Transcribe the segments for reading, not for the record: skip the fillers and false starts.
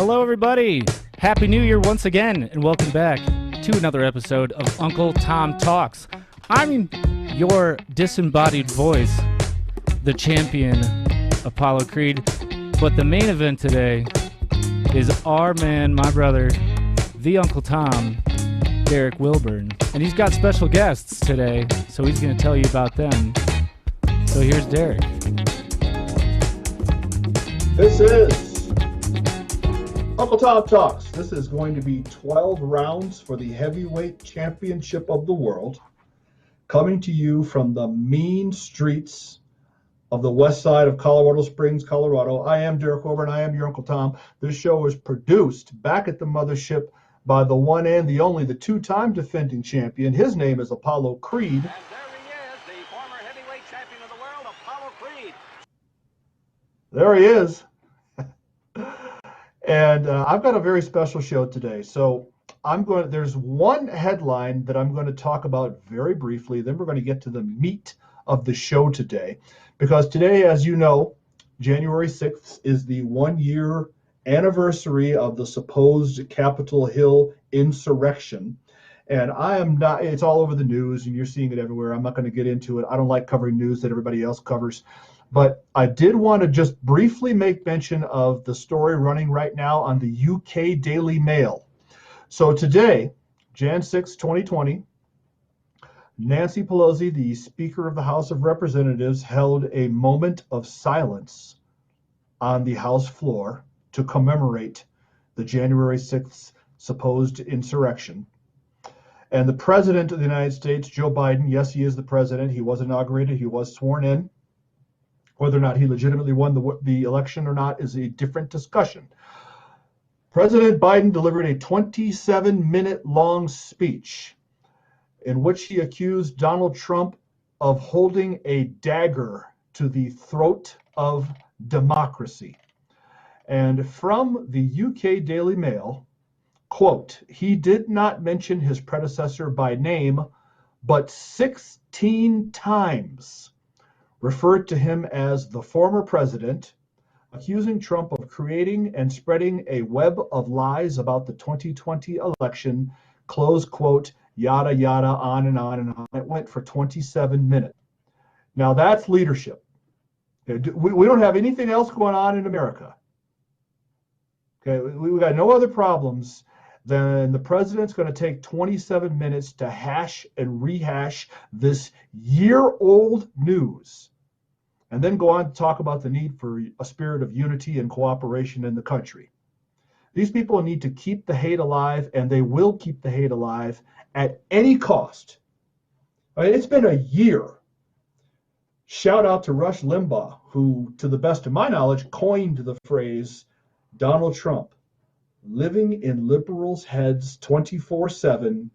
Hello, everybody. Happy New Year once again, and welcome back to another episode of Uncle Tom Talks. I'm your disembodied voice, the champion, Apollo Creed. But the main event today is our man, my brother, the Uncle Tom, Derek Wilburn. And he's got special guests today, so he's going to tell you about them. So here's Derek. This is Uncle Tom Talks. This is going to be 12 rounds for the heavyweight championship of the world, coming to you from the mean streets of the west side of Colorado Springs, Colorado. I am Derek Wilburn. I am your Uncle Tom. This show is produced back at the mothership by the one and the only, the two-time defending champion. His name is Apollo Creed. And there he is, the former heavyweight champion of the world, Apollo Creed. There he is. And I've got a very special show today. So there's one headline that I'm going to talk about very briefly. Then we're going to get to the meat of the show today. Because today, as you know, January 6th is the 1-year anniversary of the supposed Capitol Hill insurrection. And it's all over the news and you're seeing it everywhere. I'm not going to get into it. I don't like covering news that everybody else covers. But I did want to just briefly make mention of the story running right now on the UK Daily Mail. So today, Jan 6, 2020, Nancy Pelosi, the Speaker of the House of Representatives, held a moment of silence on the House floor to commemorate the January 6th supposed insurrection. And the President of the United States, Joe Biden, yes, he is the president. He was inaugurated. He was sworn in. Whether or not he legitimately won the election or not is a different discussion. President Biden delivered a 27-minute long speech in which he accused Donald Trump of holding a dagger to the throat of democracy. And from the UK Daily Mail, quote, he did not mention his predecessor by name, but 16 times referred to him as the former president, accusing Trump of creating and spreading a web of lies about the 2020 election, close quote, yada, yada, on and on and on. It went for 27 minutes. Now that's leadership. We don't have anything else going on in America. Okay, we got no other problems than the president's going to take 27 minutes to hash and rehash this year-old news and then go on to talk about the need for a spirit of unity and cooperation in the country. These people need to keep the hate alive, and they will keep the hate alive at any cost. I mean, it's been a year. Shout out to Rush Limbaugh, who, to the best of my knowledge, coined the phrase Donald Trump, living in liberals' heads 24/7,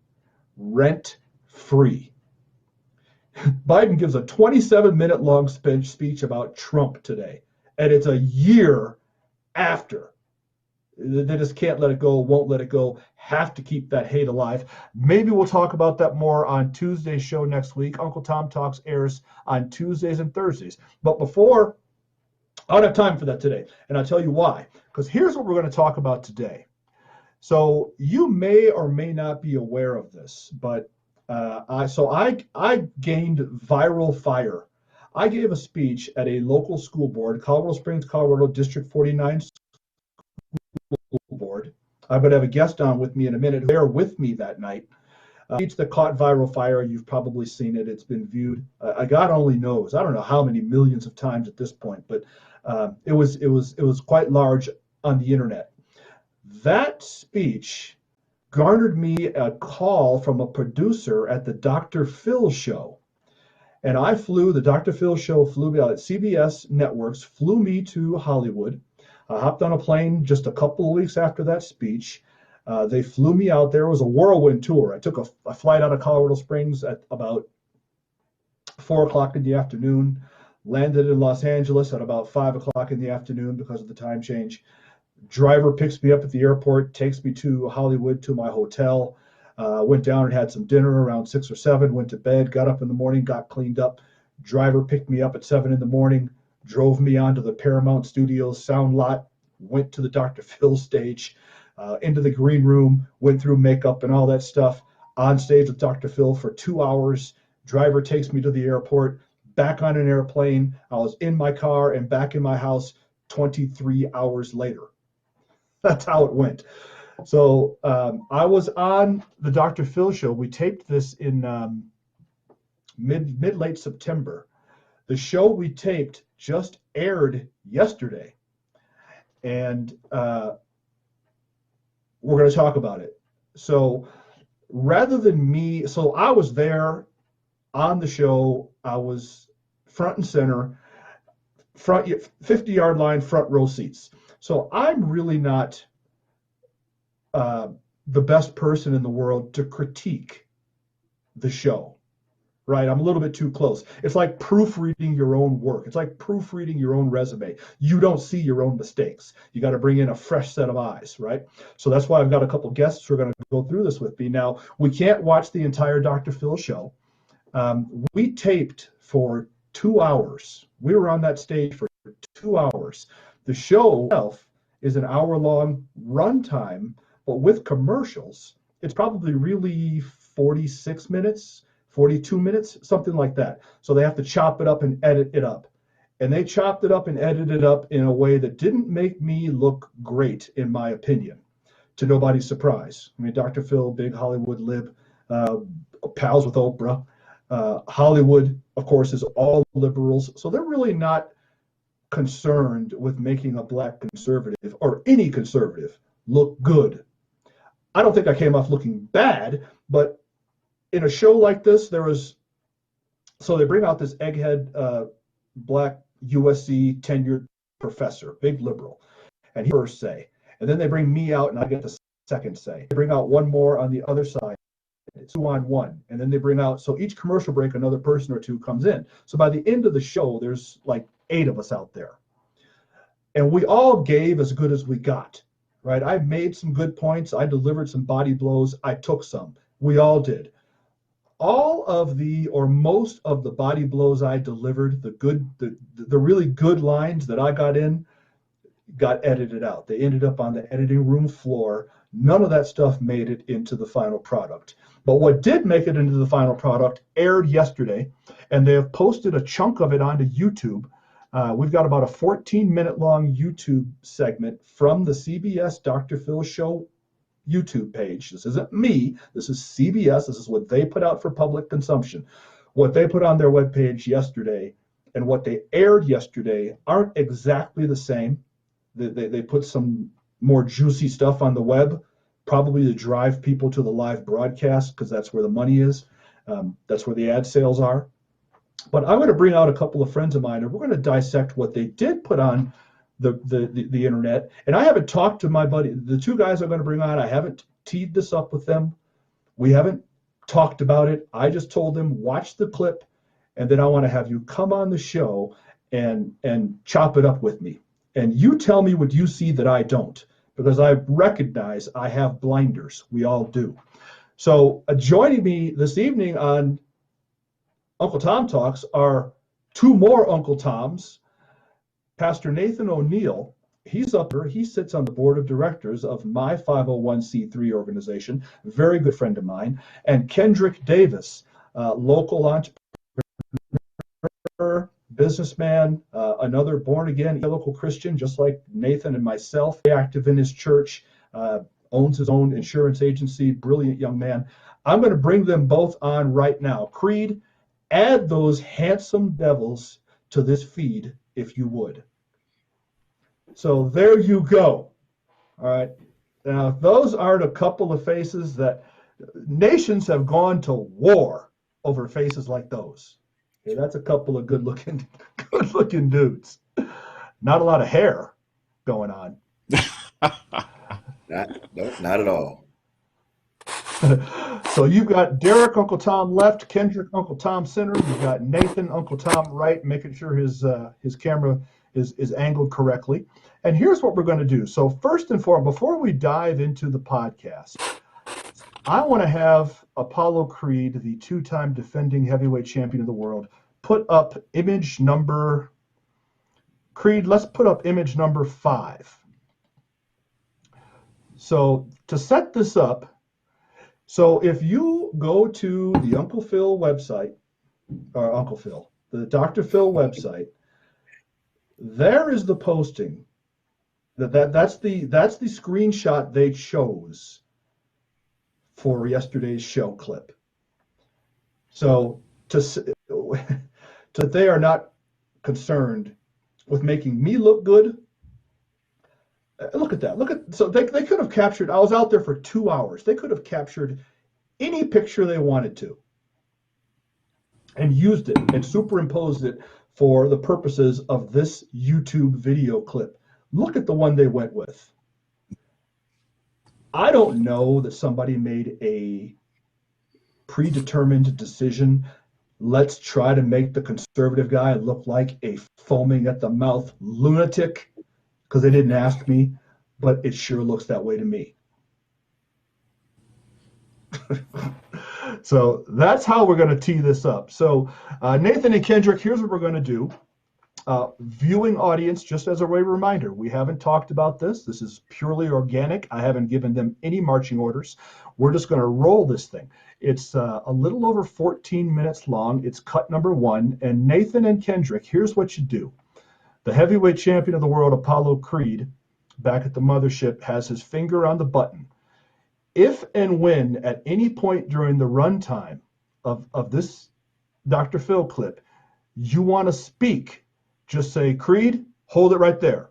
rent-free. Biden gives a 27-minute long speech about Trump today, and it's a year after. They just can't let it go, won't let it go, have to keep that hate alive. Maybe we'll talk about that more on Tuesday's show next week. Uncle Tom Talks airs on Tuesdays and Thursdays. But before, I don't have time for that today, and I'll tell you why. Because here's what we're going to talk about today. So you may or may not be aware of this, but I gained viral fire. I gave a speech at a local school board, Colorado Springs, Colorado District 49 School Board. I'm going to have a guest on with me in a minute who was there with me that night. Speech that caught viral fire. You've probably seen it. It's been viewed. God only knows. I don't know how many millions of times at this point, but it was quite large on the internet. That speech garnered me a call from a producer at the Dr. Phil show. And the Dr. Phil show flew me out at CBS Networks, flew me to Hollywood. I hopped on a plane just a couple of weeks after that speech. They flew me out there. It was a whirlwind tour. I took a flight out of Colorado Springs at about 4 o'clock in the afternoon, landed in Los Angeles at about 5 o'clock in the afternoon because of the time change. Driver picks me up at the airport, takes me to Hollywood to my hotel, went down and had some dinner around 6 or 7, went to bed, got up in the morning, got cleaned up. Driver picked me up at 7 in the morning, drove me onto the Paramount Studios sound lot, went to the Dr. Phil stage, into the green room, went through makeup and all that stuff, on stage with Dr. Phil for 2 hours. Driver takes me to the airport, back on an airplane. I was in my car and back in my house 23 hours later. That's how it went. So I was on the Dr. Phil show. We taped this in mid-late September. The show we taped just aired yesterday, and we're going to talk about it. So rather than me, so I was there on the show. I was front and center, front 50-yard line, front row seats. So I'm really not the best person in the world to critique the show, right? I'm a little bit too close. It's like proofreading your own work. It's like proofreading your own resume. You don't see your own mistakes. You got to bring in a fresh set of eyes, right? So that's why I've got a couple guests who are going to go through this with me. Now, we can't watch the entire Dr. Phil show. We taped for 2 hours. We were on that stage for 2 hours. The show itself is an hour-long runtime, but with commercials, it's probably really 46 minutes, 42 minutes, something like that. So they have to chop it up and edit it up. And they chopped it up and edited it up in a way that didn't make me look great, in my opinion, to nobody's surprise. I mean, Dr. Phil, big Hollywood lib, pals with Oprah. Hollywood, of course, is all liberals. So they're really not concerned with making a black conservative or any conservative look good. I don't think I came off looking bad, but in a show like this, so they bring out this egghead black USC tenured professor, big liberal, and he first say, and then they bring me out and I get the second say. They bring out one more on the other side. It's 2-on-1, and then they bring out, so each commercial break, another person or two comes in. So by the end of the show, there's like 8 of us out there. And we all gave as good as we got, right? I made some good points. I delivered some body blows. I took some. We all did. All of the, or most of the body blows I delivered, the really good lines that I got in, got edited out. They ended up on the editing room floor. None of that stuff made it into the final product. But what did make it into the final product aired yesterday, and they have posted a chunk of it onto YouTube. We've got about a 14-minute long YouTube segment from the CBS Dr. Phil Show YouTube page. This isn't me. This is CBS. This is what they put out for public consumption. What they put on their webpage yesterday and what they aired yesterday aren't exactly the same. They put some more juicy stuff on the web, probably to drive people to the live broadcast because that's where the money is. That's where the ad sales are. But I'm going to bring out a couple of friends of mine, and we're going to dissect what they did put on the internet. And I haven't talked to my buddy, the 2 guys I'm going to bring on. I haven't teed this up with them. We haven't talked about it. I just told them, watch the clip, and then I want to have you come on the show and chop it up with me. And you tell me what you see that I don't, because I recognize I have blinders. We all do. So joining me this evening on Uncle Tom Talks are 2 more Uncle Toms. Pastor Nathan O'Neill, he's up there. He sits on the board of directors of my 501c3 organization, very good friend of mine, and Kendrick Davis, local entrepreneur, businessman, another born-again local Christian, just like Nathan and myself, active in his church, owns his own insurance agency, brilliant young man. I'm going to bring them both on right now. Creed, add those handsome devils to this feed, if you would. So there you go. All right. Now, those aren't a couple of faces that nations have gone to war over faces like those. Okay, that's a couple of good-looking dudes. Not a lot of hair going on. Not at all. So you've got Derek, Uncle Tom left, Kendrick, Uncle Tom center. You've got Nathan, Uncle Tom right, making sure his camera is angled correctly. And here's what we're going to do. So first and foremost, before we dive into the podcast, I want to have Apollo Creed, the 2-time defending heavyweight champion of the world, put up image number, Creed, let's put up image number 5. So to set this up, so if you go to the Uncle Phil website, or Uncle Phil, the Dr. Phil website, there is the posting. That's the screenshot they chose for yesterday's show clip. So they are not concerned with making me look good. Look at that. So they could have captured. I was out there for 2 hours. They could have captured any picture they wanted to and used it and superimposed it for the purposes of this YouTube video clip. Look at the one they went with. I don't know that somebody made a predetermined decision. Let's try to make the conservative guy look like a foaming at the mouth lunatic, because they didn't ask me, but it sure looks that way to me. So that's how we're going to tee this up. So Nathan and Kendrick, here's what we're going to do. Viewing audience, just as a reminder, we haven't talked about this. This is purely organic. I haven't given them any marching orders. We're just going to roll this thing. It's a little over 14 minutes long. It's cut number 1. And Nathan and Kendrick, here's what you do. The heavyweight champion of the world, Apollo Creed, back at the mothership, has his finger on the button. If and when at any point during the runtime of this Dr. Phil clip, you want to speak, just say, Creed, hold it right there.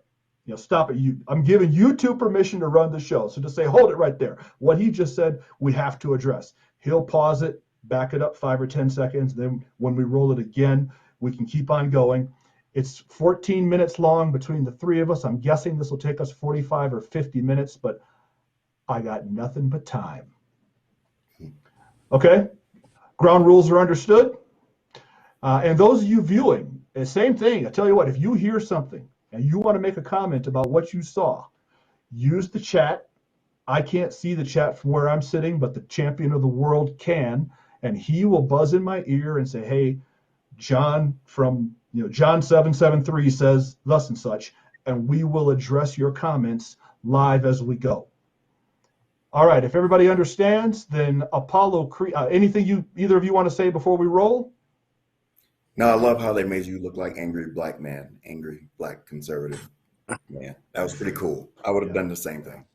Stop it. I'm giving you 2 permission to run the show. So just say, hold it right there. What he just said, we have to address. He'll pause it, back it up 5 or 10 seconds. Then when we roll it again, we can keep on going. It's 14 minutes long between the 3 of us. I'm guessing this will take us 45 or 50 minutes, but I got nothing but time. Okay? Ground rules are understood. And those of you viewing, the same thing. I tell you what, if you hear something and you want to make a comment about what you saw, use the chat. I can't see the chat from where I'm sitting, but the champion of the world can, and he will buzz in my ear and say, hey, John from John 773 says thus and such, and we will address your comments live as we go. All right, if everybody understands, then Apollo Creed, anything either of you want to say before we roll? No, I love how they made you look like angry black man, angry black conservative man. That was pretty cool. I would have done the same thing.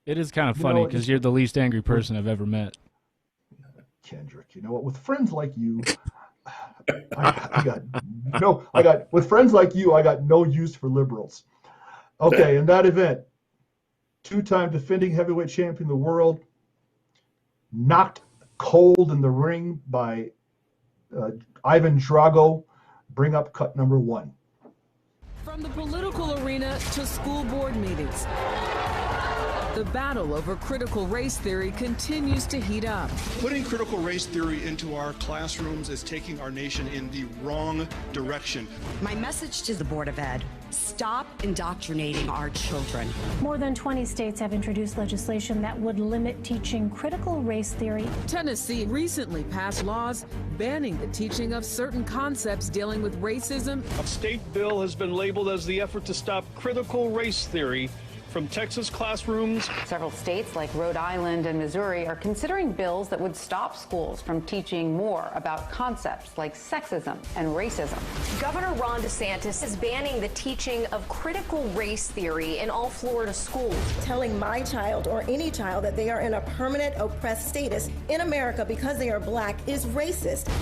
It is kind of funny because you're the least angry person I've ever met. Kendrick, you know what? With friends like you, with friends like you, I got no use for liberals. Okay, in that event, 2-time defending heavyweight champion of the world, knocked cold in the ring by Ivan Drago. Bring up cut number 1. From the political arena to school board meetings, the battle over critical race theory continues to heat up. Putting critical race theory into our classrooms is taking our nation in the wrong direction. My message to the Board of Ed, stop indoctrinating our children. More than 20 states have introduced legislation that would limit teaching critical race theory. Tennessee recently passed laws banning the teaching of certain concepts dealing with racism. A state bill has been labeled as the effort to stop critical race theory from Texas classrooms. Several states like Rhode Island and Missouri are considering bills that would stop schools from teaching more about concepts like sexism and racism. Governor Ron DeSantis is banning the teaching of critical race theory in all Florida schools. Telling my child or any child that they are in a permanent oppressed status in America because they are black is racist.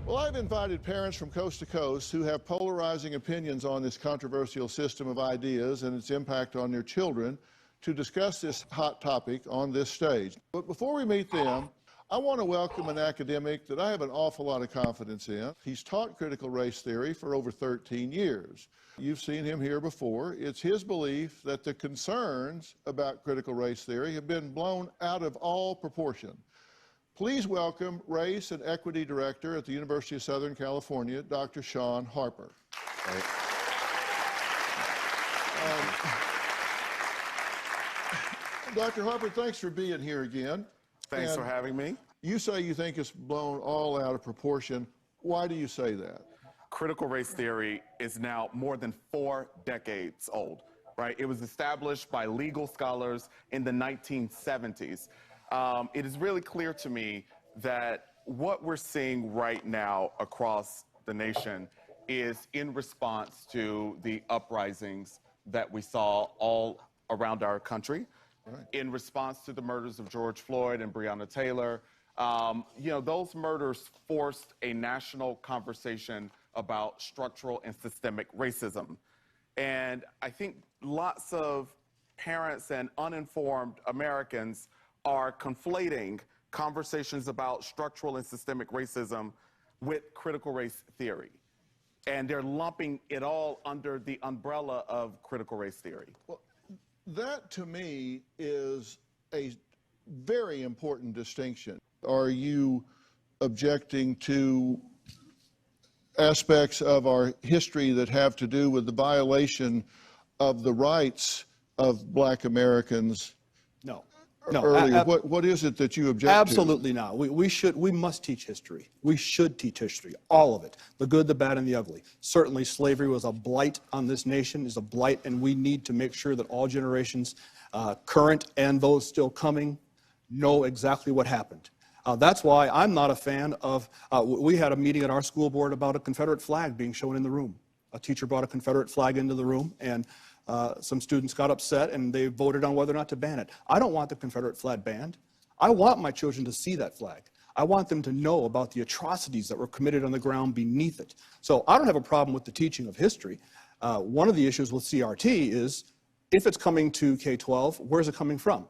Well, I've invited parents from coast to coast who have polarizing opinions on this controversial system of ideas and its impact on their children to discuss this hot topic on this stage. But before we meet them, I want to welcome an academic that I have an awful lot of confidence in. He's taught critical race theory for over 13 years. You've seen him here before. It's his belief that the concerns about critical race theory have been blown out of all proportion. Please welcome Race and Equity Director at the University of Southern California, Dr. Sean Harper. Dr. Harper, thanks for being here again. Thanks for having me. You say you think it's blown all out of proportion. Why do you say that? Critical race theory is now more than 4 decades old. right? It was established by legal scholars in the 1970s. It is really clear to me that what we're seeing right now across the nation is in response to the uprisings that we saw all around our country, in response to the murders of George Floyd and Breonna Taylor. You know, those murders forced a national conversation about structural and systemic racism. And I think lots of parents and uninformed Americans are conflating conversations about structural and systemic racism with critical race theory. And they're lumping it all under the umbrella of critical race theory. Well, that to me is a very important distinction. Are you objecting to aspects of our history that have to do with the violation of the rights of Black Americans? No. Earlier. What is it that you object to? Absolutely not. We must teach history. We should teach history, all of it, the good, the bad, and the ugly. Certainly slavery was a blight on this nation, is a blight, and we need to make sure that all generations, current and those still coming, know exactly what happened. That's why I'm not a fan of, we had a meeting at our school board about a Confederate flag being shown in the room. A teacher brought a Confederate flag into the room, and some students got upset and they voted on whether or not to ban it. I don't want the Confederate flag banned. I want my children to see that flag. I want them to know about the atrocities that were committed on the ground beneath it. So I don't have a problem with the teaching of history. One of the issues with CRT is if it's coming to K-12, where's it coming from?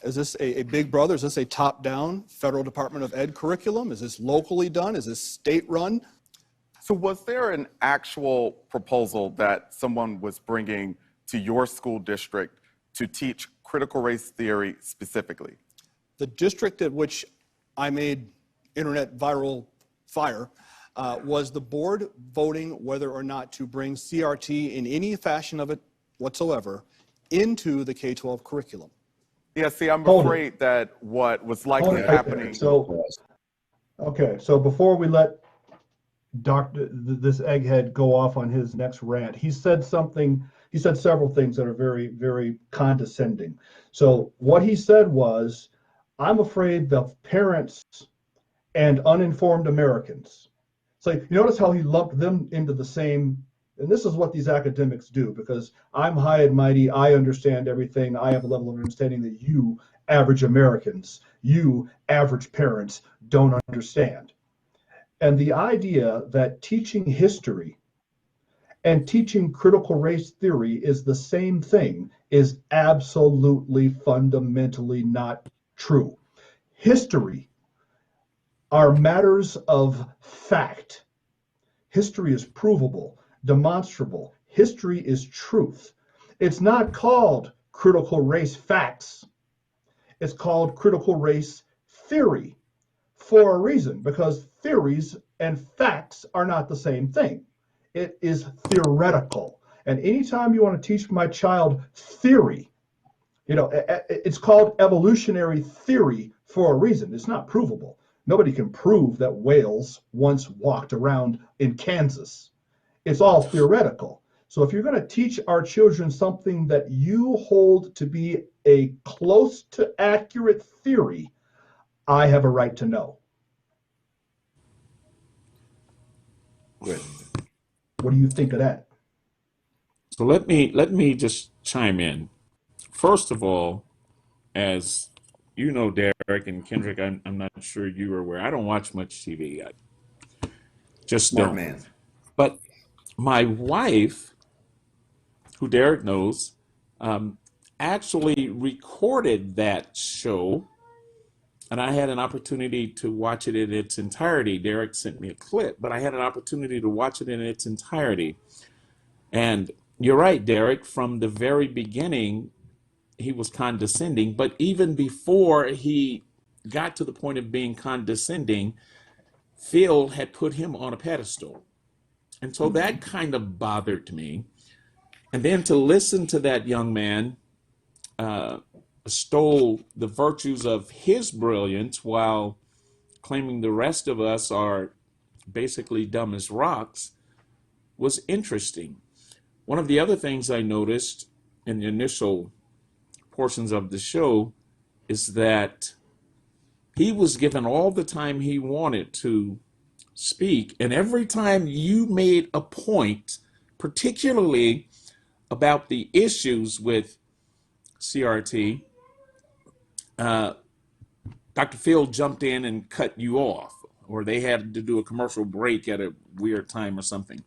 Is this a big brother? Is this a top-down federal Department of Ed curriculum? Is this locally done? Is this state-run? So was there an actual proposal that someone was bringing to your school district to teach critical race theory specifically? The district at which I made internet viral fire was the board voting whether or not to bring CRT in any fashion of it whatsoever into the K-12 curriculum. Yeah, see, I'm afraid that what was likely happening. So before we let this egghead go off on his next rant, he said several things that are very, very condescending. So what he said was, I'm afraid the parents and uninformed Americans. So you notice how he lumped them into the same, and this is what these academics do, because I'm high and mighty, I understand everything, I have a level of understanding that you, average Americans, you, average parents, don't understand. And the idea that teaching history and teaching critical race theory is the same thing is absolutely fundamentally not true. History are matters of fact. History is provable, demonstrable. History is truth. It's not called critical race facts. It's called critical race theory for a reason, because theories and facts are not the same thing. It is theoretical. And anytime you want to teach my child theory, it's called evolutionary theory for a reason. It's not provable. Nobody can prove that whales once walked around in Kansas. It's all theoretical. So if you're going to teach our children something that you hold to be a close to accurate theory, I have a right to know. Good. What do you think of that? So let me just chime in. First of all, as you know, Derek and Kendrick, I'm not sure you are aware. I don't watch much TV. I just Smart don't. man. But my wife, who Derek knows, actually recorded that show, and I had an opportunity to watch it in its entirety. Derek sent me a clip, but I had an opportunity to watch it in its entirety. And you're right, Derek, from the very beginning, he was condescending, but even before he got to the point of being condescending, Phil had put him on a pedestal. And so that kind of bothered me. And then to listen to that young man stole the virtues of his brilliance while claiming the rest of us are basically dumb as rocks was interesting. One of the other things I noticed in the initial portions of the show is that he was given all the time he wanted to speak, and every time you made a point, particularly about the issues with CRT, Dr. Phil jumped in and cut you off, or they had to do a commercial break at a weird time or something.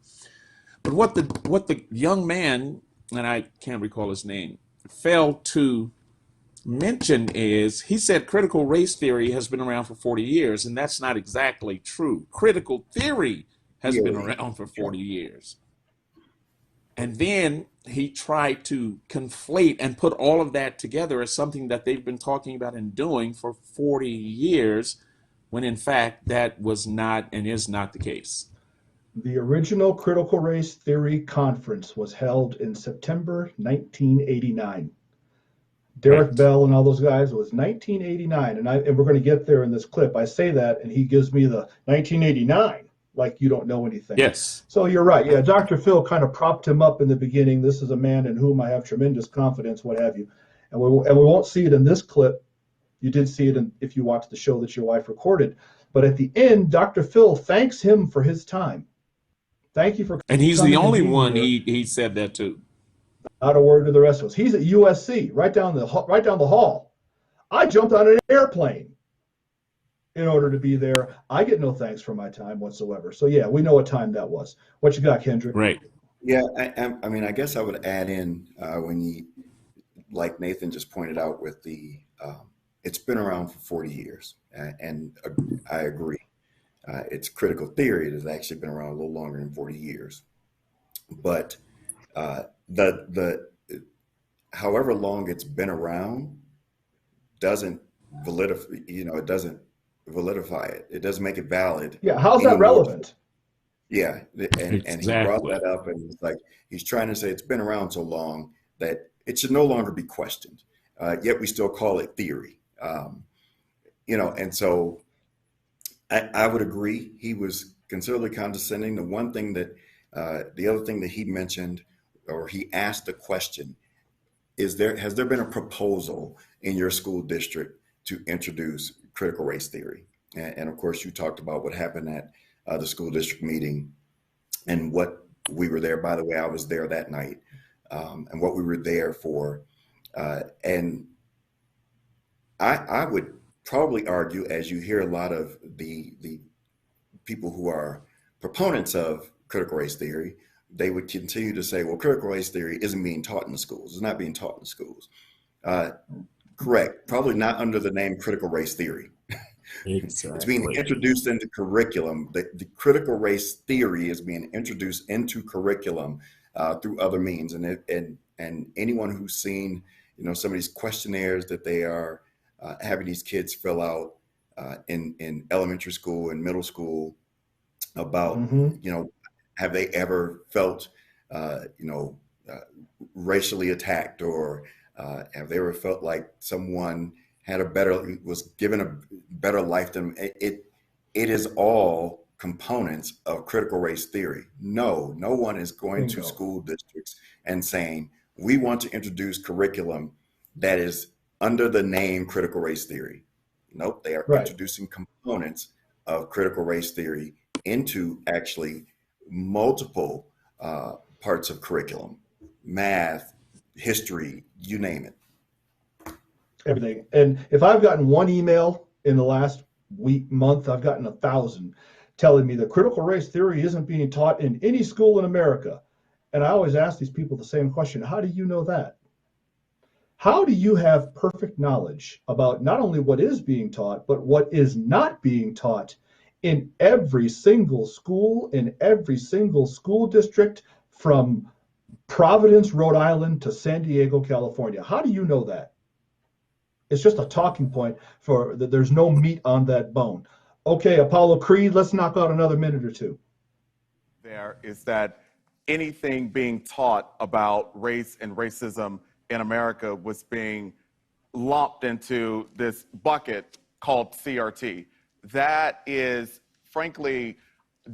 But what the young man, and I can't recall his name, failed to mention is, he said critical race theory has been around for 40 years, and that's not exactly true. Critical theory has been around for 40 years. And then he tried to conflate and put all of that together as something that they've been talking about and doing for 40 years, when in fact that was not and is not the case. The original critical race theory conference was held in September 1989. Derek Bell and all those guys, it was 1989, and we're going to get there in this clip. I say that, and he gives me the 1989, like you don't know anything. Yes. So you're right. Yeah, Dr. Phil kind of propped him up in the beginning. This is a man in whom I have tremendous confidence, what have you. And we won't see it in this clip. You did see it if you watched the show that your wife recorded. But at the end, Dr. Phil thanks him for his time. Thank you for And he's the only one he said that to. Not a word to the rest of us. He's at USC, right down the hall. I jumped on an airplane in order to be there. I get no thanks for my time whatsoever. So yeah, we know what time that was. What you got, Kendrick? Right. Yeah, I mean, I guess I would add in when you, like Nathan just pointed out, with the it's been around for 40 years, and I agree. It's critical theory. It has actually been around a little longer than 40 years, but the however long it's been around doesn't validify, it doesn't validify it. It doesn't make it valid. Yeah, how's that relevant? Yeah, and he brought that up, and it's like he's trying to say it's been around so long that it should no longer be questioned. Yet we still call it theory. And so I would agree. He was considerably condescending. The other thing that he mentioned, or he asked the question, has there been a proposal in your school district to introduce critical race theory? And of course, you talked about what happened at the school district meeting, and what we were there. By the way, I was there that night, and what we were there for. And I would probably argue, as you hear a lot of the people who are proponents of critical race theory, they would continue to say, well, critical race theory isn't being taught in the schools. It's not being taught in the schools. Correct. Probably not under the name critical race theory. Exactly. It's being introduced into curriculum. The critical race theory is being introduced into curriculum through other means. And anyone who's seen, some of these questionnaires that they are having these kids fill out in elementary school and middle school about, have they ever felt, racially attacked, or have they ever felt like someone was given a better life than it? It is all components of critical race theory. No one is going to school districts and saying, we want to introduce curriculum that is under the name critical race theory. Nope, they are introducing components of critical race theory into actually multiple parts of curriculum, math, history, you name it. Everything. And if I've gotten one email in the last month, I've gotten 1,000 telling me that critical race theory isn't being taught in any school in America. And I always ask these people the same question: how do you know that? How do you have perfect knowledge about not only what is being taught, but what is not being taught in every single school, in every single school district, from Providence, Rhode Island to San Diego, California? How do you know that? It's just a talking point for that. There's no meat on that bone. Okay, Apollo Creed, let's knock out another minute or two. There is that anything being taught about race and racism in America was being lumped into this bucket called CRT. That is, frankly,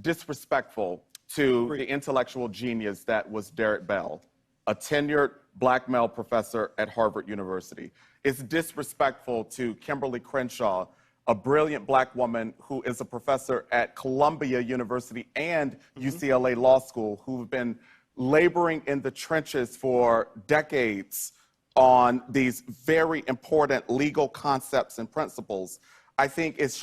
disrespectful to the intellectual genius that was Derek Bell, a tenured black male professor at Harvard University. It's disrespectful to Kimberly Crenshaw, a brilliant black woman who is a professor at Columbia University and UCLA Law School, who've been laboring in the trenches for decades on these very important legal concepts and principles. I think it's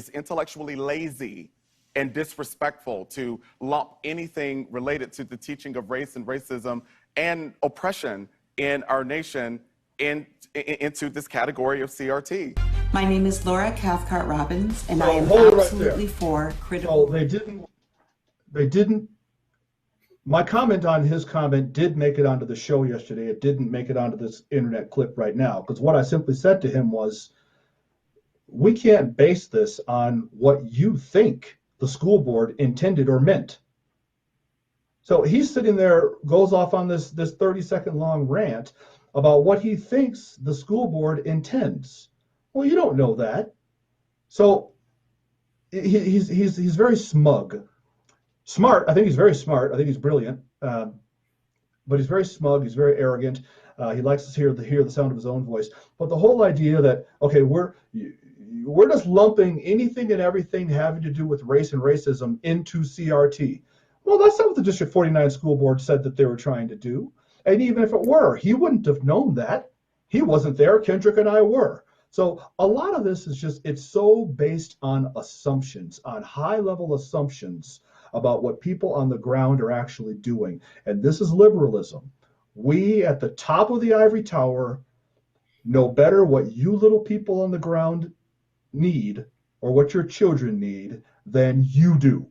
intellectually lazy and disrespectful to lump anything related to the teaching of race and racism and oppression in our nation into this category of CRT. My name is Laura Cathcart Robbins, and I am hold it right absolutely there. for critical. Oh, they didn't. My comment on his comment did make it onto the show yesterday. It didn't make it onto this internet clip right now, because what I simply said to him was, we can't base this on what you think the school board intended or meant. So he's sitting there, goes off on this 30-second long rant about what he thinks the school board intends. Well, you don't know that. So he's very smug. Smart. I think he's very smart. I think he's brilliant. But he's very smug. He's very arrogant. He likes to hear the sound of his own voice. But the whole idea that, okay, we're just lumping anything and everything having to do with race and racism into CRT. Well, that's not what the District 49 school board said that they were trying to do. And even if it were, he wouldn't have known that. He wasn't there. Kendrick and I were. So a lot of this is just, it's so based on assumptions, on high-level assumptions about what people on the ground are actually doing. And this is liberalism. We at the top of the ivory tower know better what you little people on the ground need or what your children need than you do.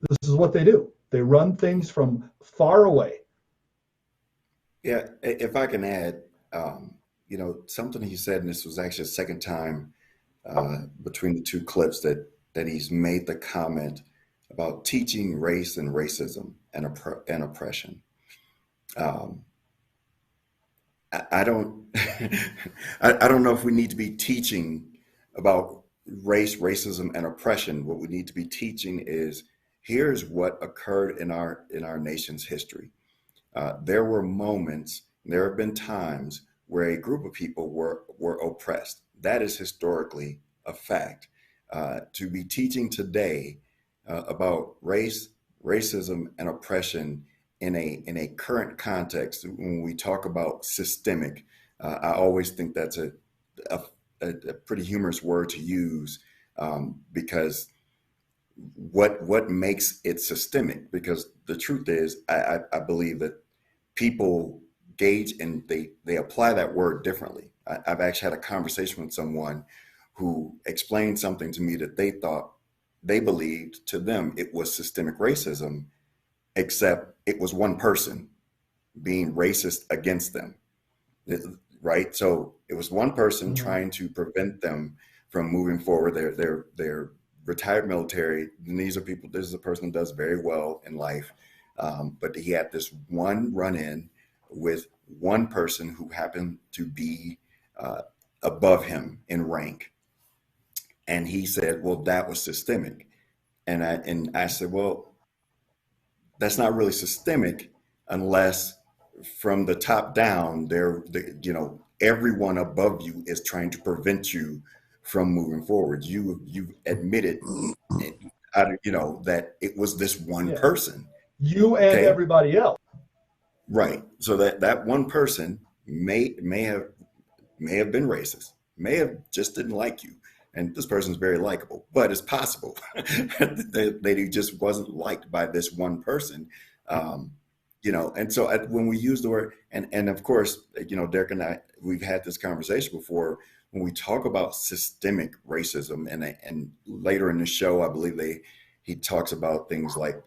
This is what they do. They run things from far away. Yeah, if I can add, something he said, and this was actually the second time between the two clips that he's made the comment about teaching race and racism and oppression. I don't I don't know if we need to be teaching about race, racism, and oppression. What we need to be teaching is, here's what occurred in our nation's history. There were moments, there have been times where a group of people were oppressed. That is historically a fact. To be teaching today about race, racism, and oppression in a current context, when we talk about systemic, I always think that's a pretty humorous word to use, because what makes it systemic? Because the truth is, I believe that people gauge and they apply that word differently. I've actually had a conversation with someone who explained something to me that they believed to them it was systemic racism, except it was one person being racist against them, right? So it was one person trying to prevent them from moving forward. They're retired military, and these are people, this is a person who does very well in life, but he had this one run-in with one person who happened to be above him in rank. And he said, well, that was systemic. And I said, well, that's not really systemic unless from the top down, everyone above you is trying to prevent you from moving forward. You admitted, that it was this one person. You and everybody else. Right. So that one person may have been racist, may have just didn't like you. And this person's very likable, but it's possible that he just wasn't liked by this one person. And so when we use the word, and of course, Derek and I, we've had this conversation before, when we talk about systemic racism, and later in the show, I believe he talks about things like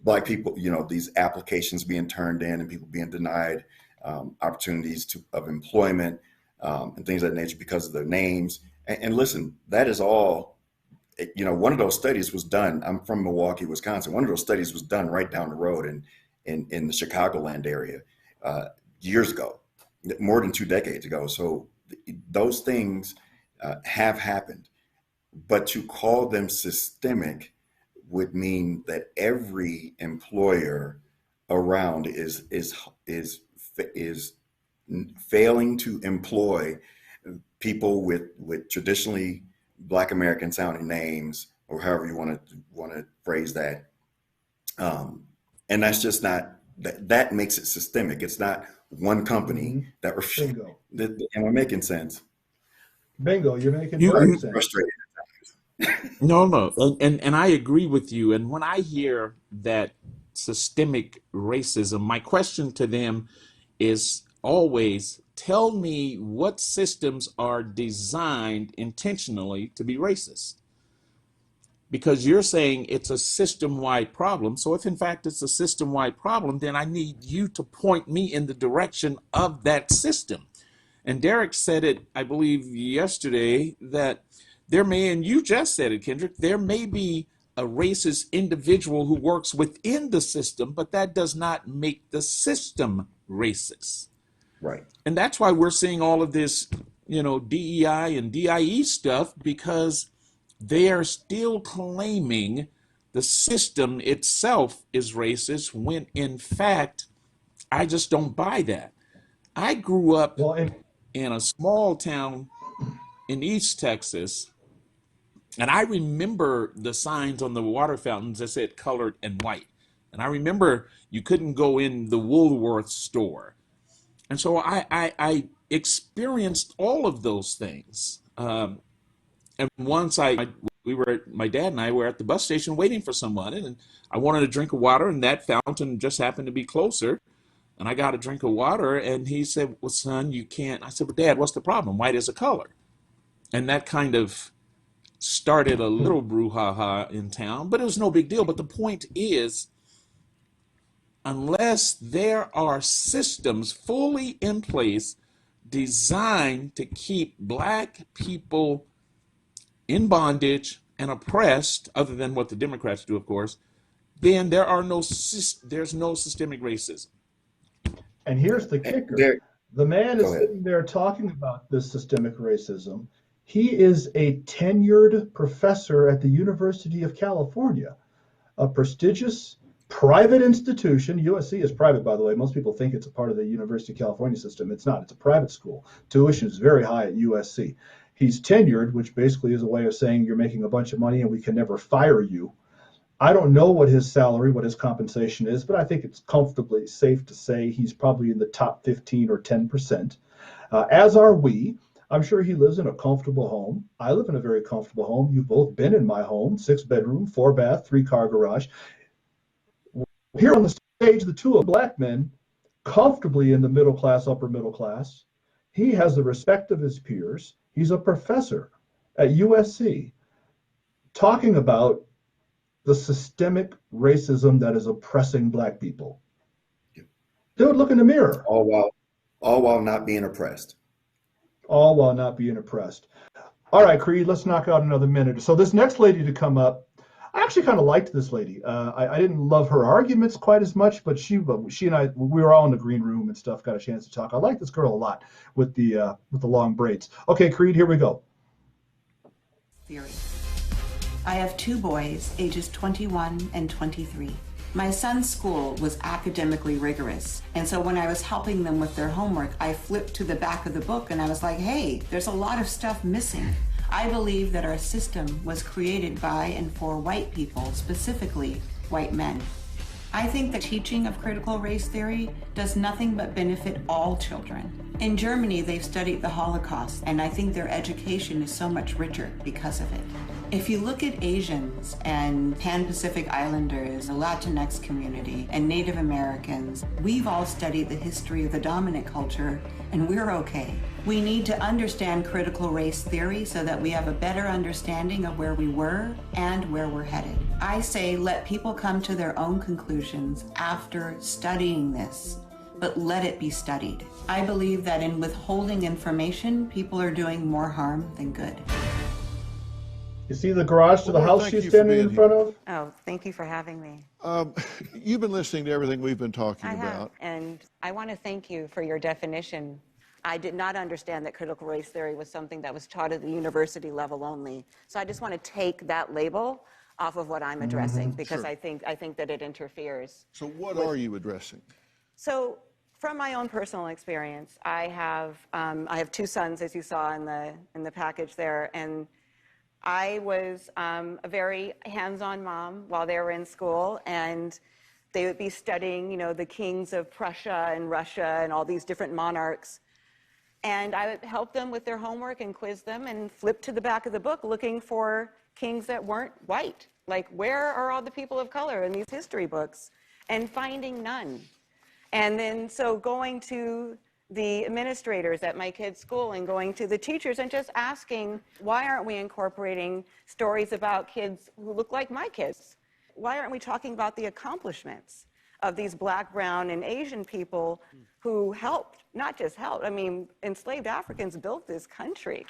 Black people, these applications being turned in and people being denied opportunities of employment and things of that nature because of their names. And listen, that is all, one of those studies was done. I'm from Milwaukee, Wisconsin. One of those studies was done right down the road in the Chicagoland area years ago, more than 2 decades ago. So those things have happened, but to call them systemic would mean that every employer around is failing to employ people with traditionally Black American sounding names, or however you want to phrase that. And that's just not, that makes it systemic. It's not one company that refuses. Am I making sense? Bingo, you're making perfect sense. Frustrated. No, and I agree with you. And when I hear that systemic racism, my question to them is always, tell me what systems are designed intentionally to be racist. Because you're saying it's a system-wide problem. So if in fact it's a system-wide problem, then I need you to point me in the direction of that system. And Derek said it, I believe, yesterday, that there may, and you just said it, Kendrick, there may be a racist individual who works within the system, but that does not make the system racist. Right. And that's why we're seeing all of this, DEI and DIE stuff, because they are still claiming the system itself is racist, when in fact, I just don't buy that. I grew up in a small town in East Texas, and I remember the signs on the water fountains that said colored and white. And I remember you couldn't go in the Woolworth store. And so I experienced all of those things. And once my dad and I were at the bus station waiting for someone, and I wanted a drink of water, and that fountain just happened to be closer. And I got a drink of water, and he said, well, son, you can't. I said, well, Dad, what's the problem? White is a color. And that kind of started a little brouhaha in town, but it was no big deal. But the point is, unless there are systems fully in place designed to keep Black people in bondage and oppressed, other than what the Democrats do, of course, then there's no systemic racism. And here's the kicker. The man is sitting there talking about this systemic racism. He is a tenured professor at the University of California, a prestigious private institution. USC is private, by the way. Most people think it's a part of the University of California system. It's not. It's a private school. Tuition is very high at USC. He's tenured, which basically is a way of saying you're making a bunch of money and we can never fire you. I don't know what his salary, what his compensation is, but I think it's comfortably safe to say he's probably in the top 15 or 10%, as are we. I'm sure he lives in a comfortable home. I live in a very comfortable home. You've both been in my home, 6-bedroom, 4-bath, 3-car garage. Here on the stage, the two of Black men, comfortably in the middle class, upper middle class. He has the respect of his peers. He's a professor at USC talking about the systemic racism that is oppressing Black people. Dude, look in the mirror. All while not being oppressed. All while not being oppressed. All right, Creed, let's knock out another minute. So this next lady to come up, I actually kind of liked this lady. I didn't love her arguments quite as much, but she and I, we were all in the green room and stuff, got a chance to talk. I like this girl a lot with the long braids. Okay, Creed, here we go. Theory. I have 2 boys, ages 21 and 23. My son's school was academically rigorous, and so when I was helping them with their homework, I flipped to the back of the book and I was like, hey, there's a lot of stuff missing. I believe that our system was created by and for white people, specifically white men. I think the teaching of critical race theory does nothing but benefit all children. In Germany, they've studied the Holocaust, and I think their education is so much richer because of it. If you look at Asians and Pan-Pacific Islanders, the Latinx community, and Native Americans, we've all studied the history of the dominant culture, and we're okay. We need to understand critical race theory so that we have a better understanding of where we were and where we're headed. I say let people come to their own conclusions after studying this, but let it be studied. I believe that in withholding information, people are doing more harm than good. You see the garage to the house she's standing in front of? Oh, thank you for having me. You've been listening to everything we've been talking about. I have, and I want to thank you for your definition. I did not understand that critical race theory was something that was taught at the university level only. So I just want to take that label off of what I'm addressing, because Sure. I think that it interferes. So what are you addressing? So from my own personal experience, I have two sons, as you saw in the package there, and I was a very hands-on mom while they were in school, and they would be studying, the kings of Prussia and Russia and all these different monarchs. And I would help them with their homework and quiz them and flip to the back of the book looking for kings that weren't white. Like, where are all the people of color in these history books? And finding none. And then so going to the administrators at my kids' school and going to the teachers and just asking, why aren't we incorporating stories about kids who look like my kids? Why aren't we talking about the accomplishments of these Black, brown, and Asian people who helped, not just helped, enslaved Africans built this country.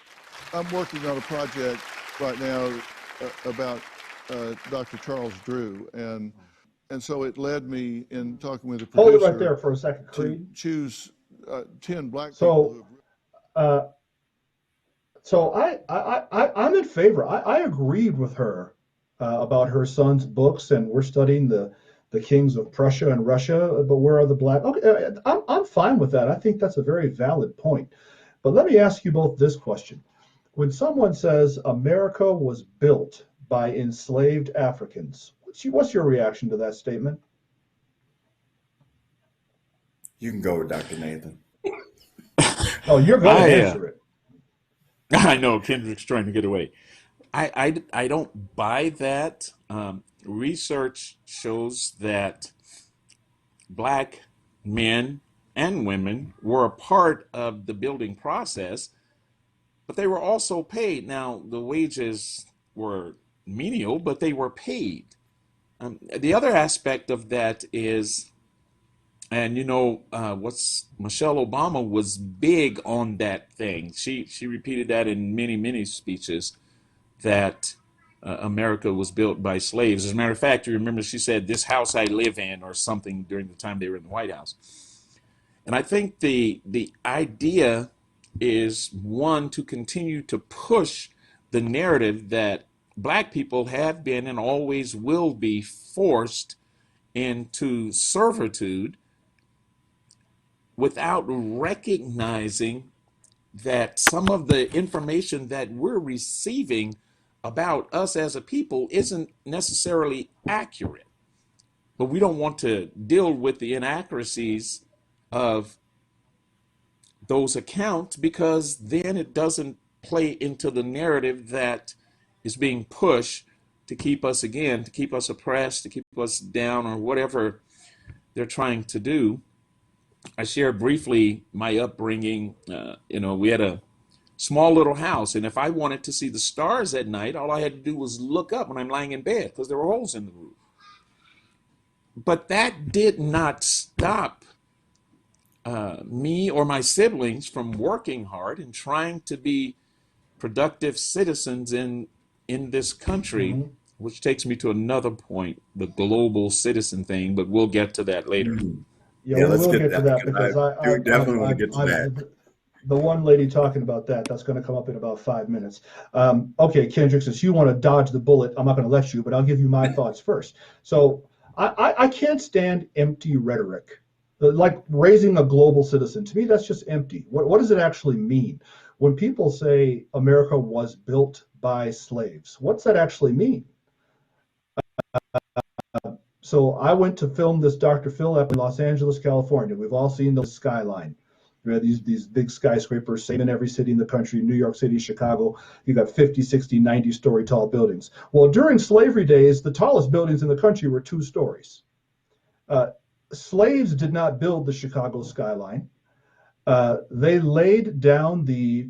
I'm working on a project right now about Dr. Charles Drew, and so it led me in talking with the producer. Hold it right there for a second, Creed. To choose 10 Black people. So I'm in favor. I agreed with her about her son's books, and we're studying the kings of Prussia and Russia, but where are the Black? Okay, I'm fine with that. I think that's a very valid point. But let me ask you both this question. When someone says America was built by enslaved Africans, what's your reaction to that statement? You can go, Dr. Nathan. Oh, you're going to answer it. I know Kendrick's trying to get away. I don't buy that. Research shows that Black men and women were a part of the building process, but they were also paid. Now, the wages were menial, but they were paid. The other aspect of that is, and what's Michelle Obama was big on that thing. She repeated that in many speeches, that America was built by slaves. As a matter of fact, you remember she said, "This house I live in," or something during the time they were in the White House. And I think the idea is, one, to continue to push the narrative that Black people have been and always will be forced into servitude, without recognizing that some of the information that we're receiving about us as a people isn't necessarily accurate. But we don't want to deal with the inaccuracies of those accounts, because then it doesn't play into the narrative that is being pushed to keep us oppressed, to keep us down, or whatever they're trying to do. I shared briefly my upbringing. We had a small little house, and if I wanted to see the stars at night, all I had to do was look up when I'm lying in bed, because there were holes in the roof. But that did not stop me or my siblings from working hard and trying to be productive citizens in this country, which takes me to another point, the global citizen thing, but we'll get to that later. Yeah, we'll get to that, because I definitely want to get to that. The one lady talking about that's going to come up in about 5 minutes. Okay, Kendrick, since you want to dodge the bullet, I'm not going to let you, but I'll give you my thoughts first. So I can't stand empty rhetoric, like raising a global citizen. To me, that's just empty. What does it actually mean? When people say America was built by slaves, what's that actually mean? So I went to film this Dr. Phil up in Los Angeles, California. We've all seen the skyline. We have these big skyscrapers, same in every city in the country, New York City, Chicago. You got 50, 60, 90-story tall buildings. Well, during slavery days, the tallest buildings in the country were 2 stories. Slaves did not build the Chicago skyline. They laid down the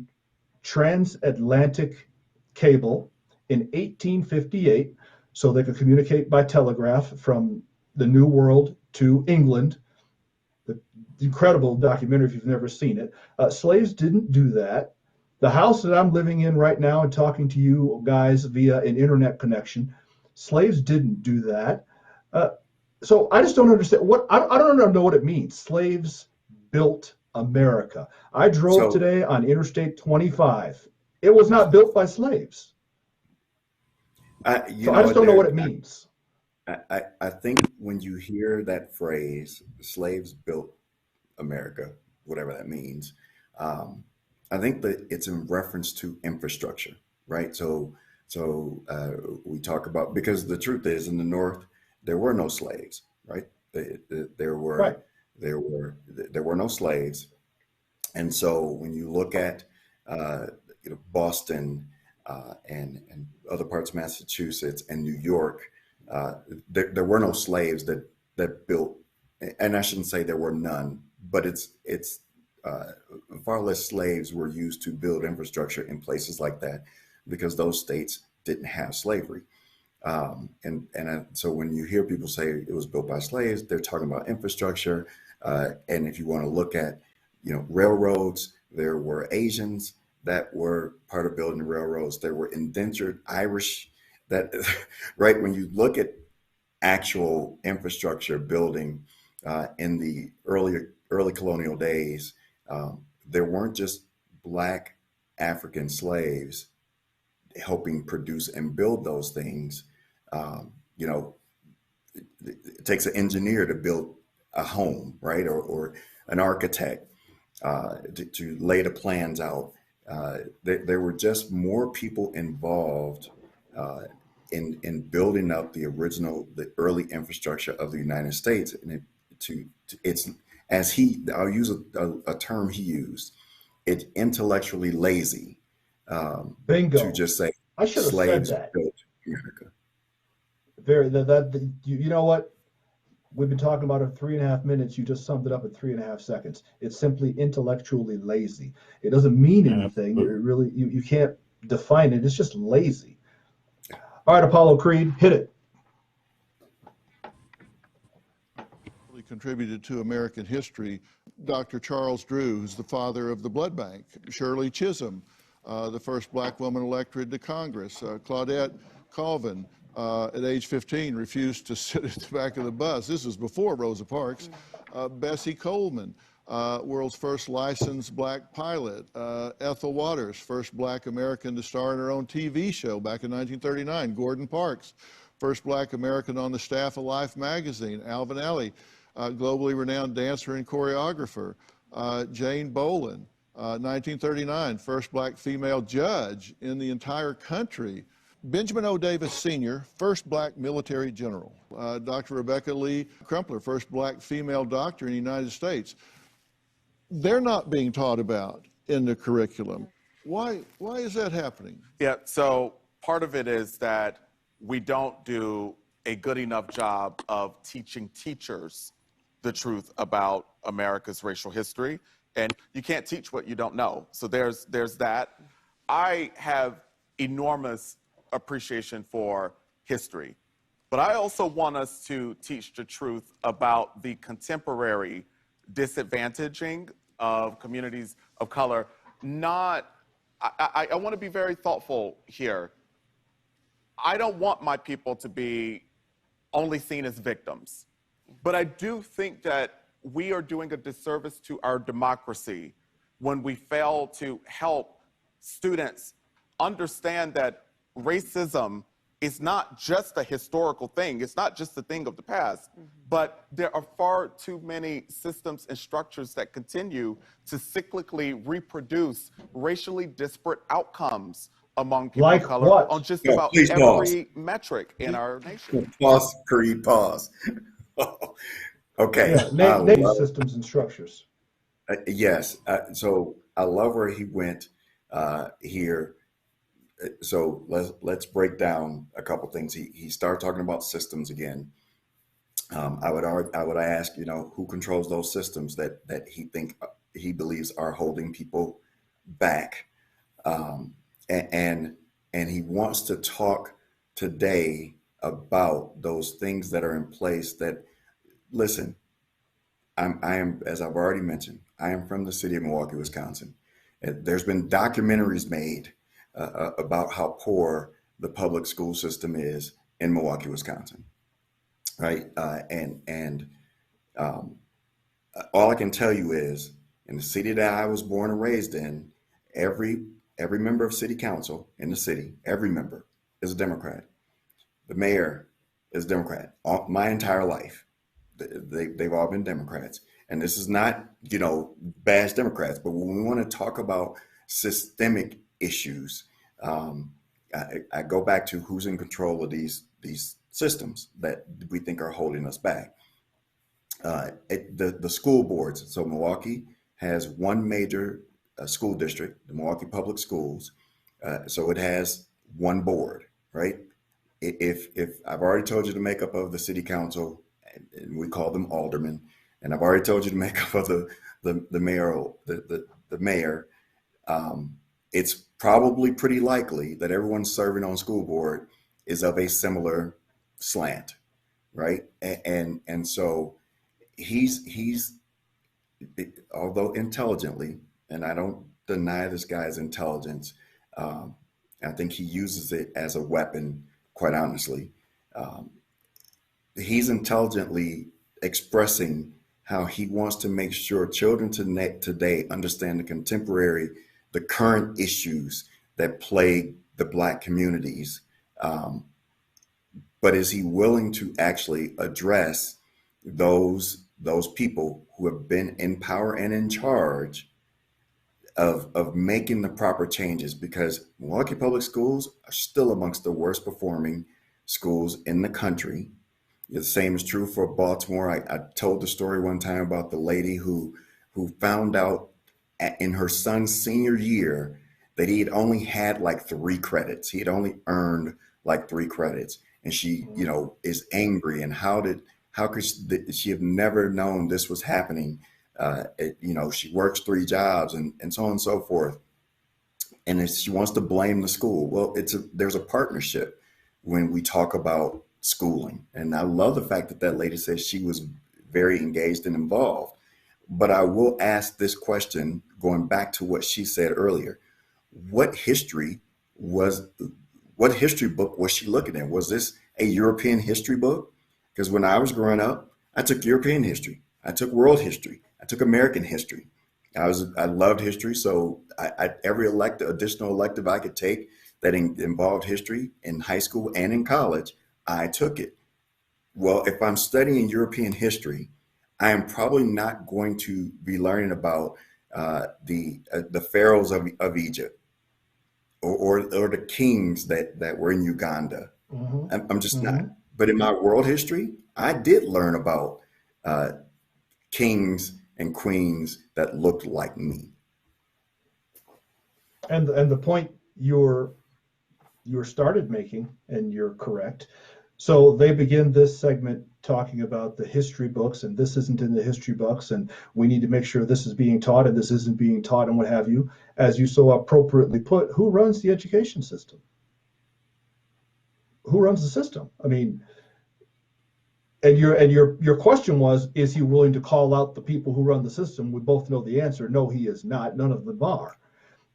transatlantic cable in 1858 so they could communicate by telegraph from the New World to England. The incredible documentary, if you've never seen it. Slaves didn't do that. The house that I'm living in right now and talking to you guys via an internet connection, slaves didn't do that. So I just don't understand I don't know what it means. Slaves built America. I drove today on Interstate 25. It was not built by slaves. I just don't know what it means. I think when you hear that phrase, slaves built America, whatever that means, I think that it's in reference to infrastructure, right? So we talk about, because the truth is, in the North, there were no slaves, right? There were no slaves, and so when you look at Boston and other parts of Massachusetts and New York, there were no slaves that built, and I shouldn't say there were none, but it's far less slaves were used to build infrastructure in places like that because those states didn't have slavery. So when you hear people say it was built by slaves, they're talking about infrastructure. And if you want to look at, railroads, there were Asians that were part of building railroads. There were indentured Irish that, right? When you look at actual infrastructure building in the early colonial days, there weren't just Black African slaves helping produce and build those things. It takes an engineer to build a home, right? Or an architect to lay the plans out. There were just more people involved in building up the early infrastructure of the United States. And I'll use a term he used, it's intellectually lazy Bingo. to just say I should have said that. Built America. You know what? We've been talking about it for 3.5 minutes. You just summed it up in 3.5 seconds. It's simply intellectually lazy. It doesn't mean anything. It really, you can't define it. It's just lazy. All right, Apollo Creed, hit it. Contributed to American history. Dr. Charles Drew, who's the father of the blood bank. Shirley Chisholm, the first Black woman elected to Congress. Claudette Colvin, at age 15, refused to sit at the back of the bus. This was before Rosa Parks. Bessie Coleman, world's first licensed Black pilot. Ethel Waters, first Black American to star in her own TV show back in 1939. Gordon Parks, first Black American on the staff of Life magazine. Alvin Ailey, globally renowned dancer and choreographer. Jane Bolin, 1939, first Black female judge in the entire country. Benjamin O. Davis Sr., first Black military general. Dr. Rebecca Lee Crumpler, first Black female doctor in the United States. They're not being taught about in the curriculum. Why is that happening? Yeah, so part of it is that we don't do a good enough job of teaching teachers the truth about America's racial history. And you can't teach what you don't know. So there's that. I have enormous appreciation for history, but I also want us to teach the truth about the contemporary disadvantaging of communities of color. I want to be very thoughtful here. I don't want my people to be only seen as victims, but I do think that we are doing a disservice to our democracy when we fail to help students understand that racism is not just a historical thing. It's not just a thing of the past, but there are far too many systems and structures that continue to cyclically reproduce racially disparate outcomes among people of color on just about every metric in our nation. Pause, Creed, pause. Okay. Yeah, name systems and structures. Yes. So I love where he went here. So let's break down a couple things. He started talking about systems again. I would ask, who controls those systems that he believes are holding people back, and he wants to talk today about those things that are in place. That, listen, I am, as I've already mentioned, I am from the city of Milwaukee, Wisconsin. There's been documentaries made about how poor the public school system is in Milwaukee, Wisconsin, right? And all I can tell you is, in the city that I was born and raised in, every member of city council in the city, every member is a Democrat. the mayor is Democrat. My entire life, they've all been Democrats. And this is not, bash Democrats, but when we want to talk about systemic issues, I go back to who's in control of these systems that we think are holding us back. The school boards. So Milwaukee has one major school district, the Milwaukee Public Schools. So it has one board, right? If I've already told you the makeup of the city council, and we call them aldermen, and I've already told you the makeup of the mayor, it's probably pretty likely that everyone serving on school board is of a similar slant, right? And so he's although intelligently, and I don't deny this guy's intelligence, I think he uses it as a weapon, quite honestly. He's intelligently expressing how he wants to make sure children today understand the current issues that plague the Black communities. But is he willing to actually address those people who have been in power and in charge of making the proper changes? Because Milwaukee Public Schools are still amongst the worst performing schools in the country. The same is true for Baltimore. I told the story one time about the lady who found out in her son's senior year that he had only had like 3 credits. He had only earned like 3 credits. And she, is angry. And how could she have never known this was happening? She works 3 jobs and so on and so forth. And she wants to blame the school. Well, there's a partnership when we talk about schooling. And I love the fact that lady says she was very engaged and involved. But I will ask this question, going back to what she said earlier. What history book was she looking at? Was this a European history book? Because when I was growing up, I took European history. I took world history. I took American history. I loved history. So every additional elective I could take that involved history in high school and in college, I took it. Well, if I'm studying European history, I am probably not going to be learning about the pharaohs of Egypt or the kings that were in Uganda. Mm-hmm. I'm just not. But in my world history, I did learn about kings and queens that looked like me. And the point you started making, and you're correct. So they begin this segment talking about the history books, and this isn't in the history books, and we need to make sure this is being taught and this isn't being taught, and what have you. As you so appropriately put, who runs the education system? Who runs the system? I mean, and your question was, is he willing to call out the people who run the system? We both know the answer. No, he is not. None of them are.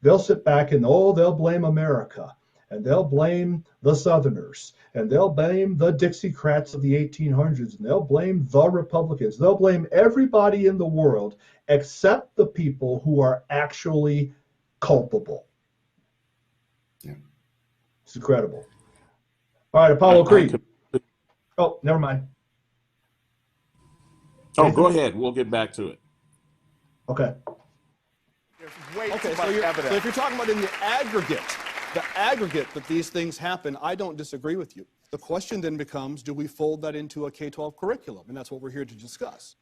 They'll sit back and they'll blame America, and they'll blame the Southerners, and they'll blame the Dixiecrats of the 1800s, and they'll blame the Republicans. They'll blame everybody in the world except the people who are actually culpable. Yeah. It's incredible. All right, Apollo Creed. Oh, never mind. Oh, go ahead. We'll get back to it. Okay. Okay, so if you're talking about in the aggregate that these things happen, I don't disagree with you. The question then becomes, do we fold that into a K-12 curriculum? And that's what we're here to discuss.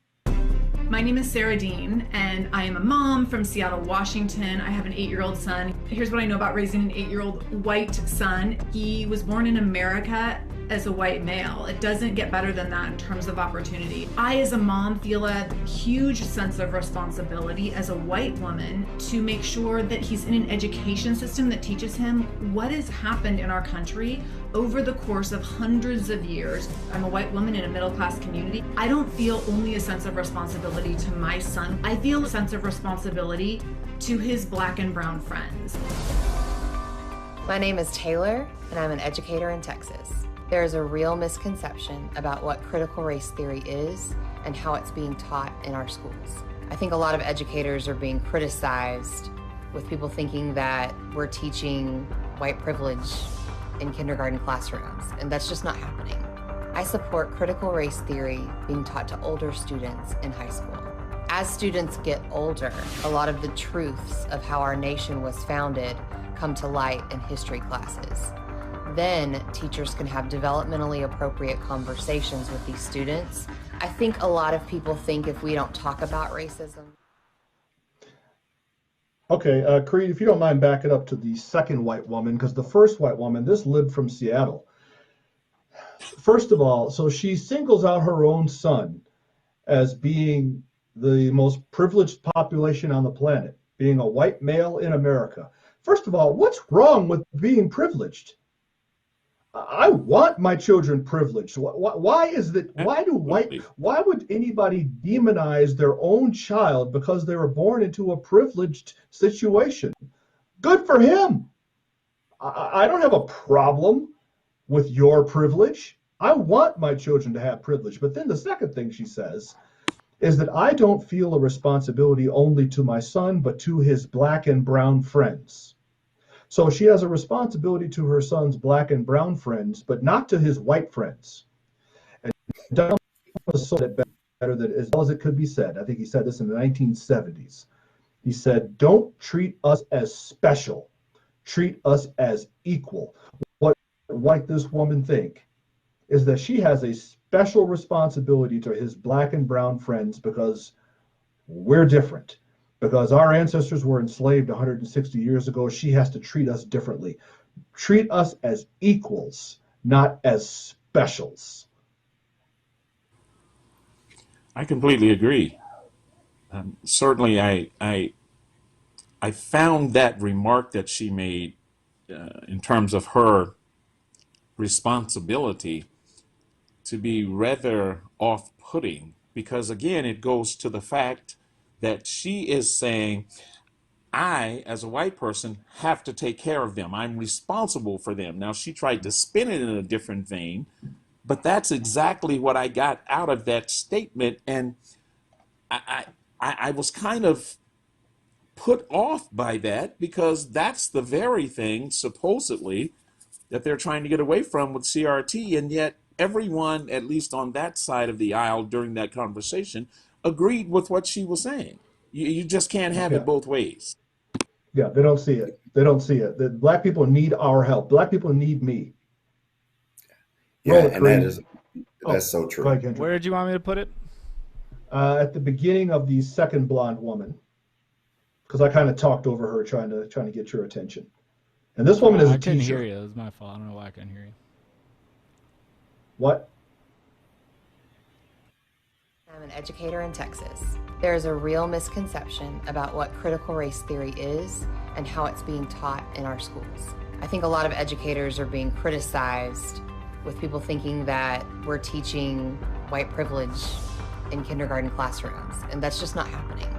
My name is Sarah Dean, and I am a mom from Seattle, Washington. I have an 8-year-old son. Here's what I know about raising an 8-year-old white son. He was born in America as a white male. It doesn't get better than that in terms of opportunity. I, as a mom, feel a huge sense of responsibility as a white woman to make sure that he's in an education system that teaches him what has happened in our country over the course of hundreds of years. I'm a white woman in a middle-class community. I don't feel only a sense of responsibility to my son. I feel a sense of responsibility to his Black and brown friends. My name is Taylor, and I'm an educator in Texas. There is a real misconception about what critical race theory is and how it's being taught in our schools. I think a lot of educators are being criticized with people thinking that we're teaching white privilege in kindergarten classrooms, and that's just not happening. I support critical race theory being taught to older students in high school. As students get older, a lot of the truths of how our nation was founded come to light in history classes. Then teachers can have developmentally appropriate conversations with these students. I think a lot of people think if we don't talk about racism. Okay, Creed, if you don't mind backing up to the second white woman, because the first white woman, this lib from Seattle. First of all, so she singles out her own son as being the most privileged population on the planet, being a white male in America. First of all, what's wrong with being privileged? I want my children privileged. Why is that? Why would anybody demonize their own child because they were born into a privileged situation? Good for him. I don't have a problem with your privilege. I want my children to have privilege. But then the second thing she says is that I don't feel a responsibility only to my son, but to his black and brown friends. So she has a responsibility to her son's black and brown friends, but not to his white friends. And Donald said it better than as well as it could be said. I think he said this in the 1970s. He said, "Don't treat us as special. Treat us as equal." What white this woman think is that she has a special responsibility to his black and brown friends because we're different. Because our ancestors were enslaved 160 years ago, she has to treat us differently. Treat us as equals, not as specials. I completely agree. Certainly, I found that remark that she made in terms of her responsibility to be rather off-putting, because again, it goes to the fact that she is saying, I, as a white person, have to take care of them. I'm responsible for them. Now, she tried to spin it in a different vein, but that's exactly what I got out of that statement. And I was kind of put off by that, because that's the very thing, supposedly, that they're trying to get away from with CRT. And yet everyone, at least on that side of the aisle during that conversation, agreed with what she was saying. You just can't have it both ways. Yeah, they don't see it. They don't see it. The black people need our help. Black people need me. Yeah, and that's so true. Where did you want me to put it? At the beginning of the second blonde woman, because I kind of talked over her, trying to get your attention. And this woman is a teacher. I couldn't hear you. It was my fault. I don't know why I couldn't hear you. What? I'm an educator in Texas. There is a real misconception about what critical race theory is and how it's being taught in our schools. I think a lot of educators are being criticized with people thinking that we're teaching white privilege in kindergarten classrooms, and that's just not happening.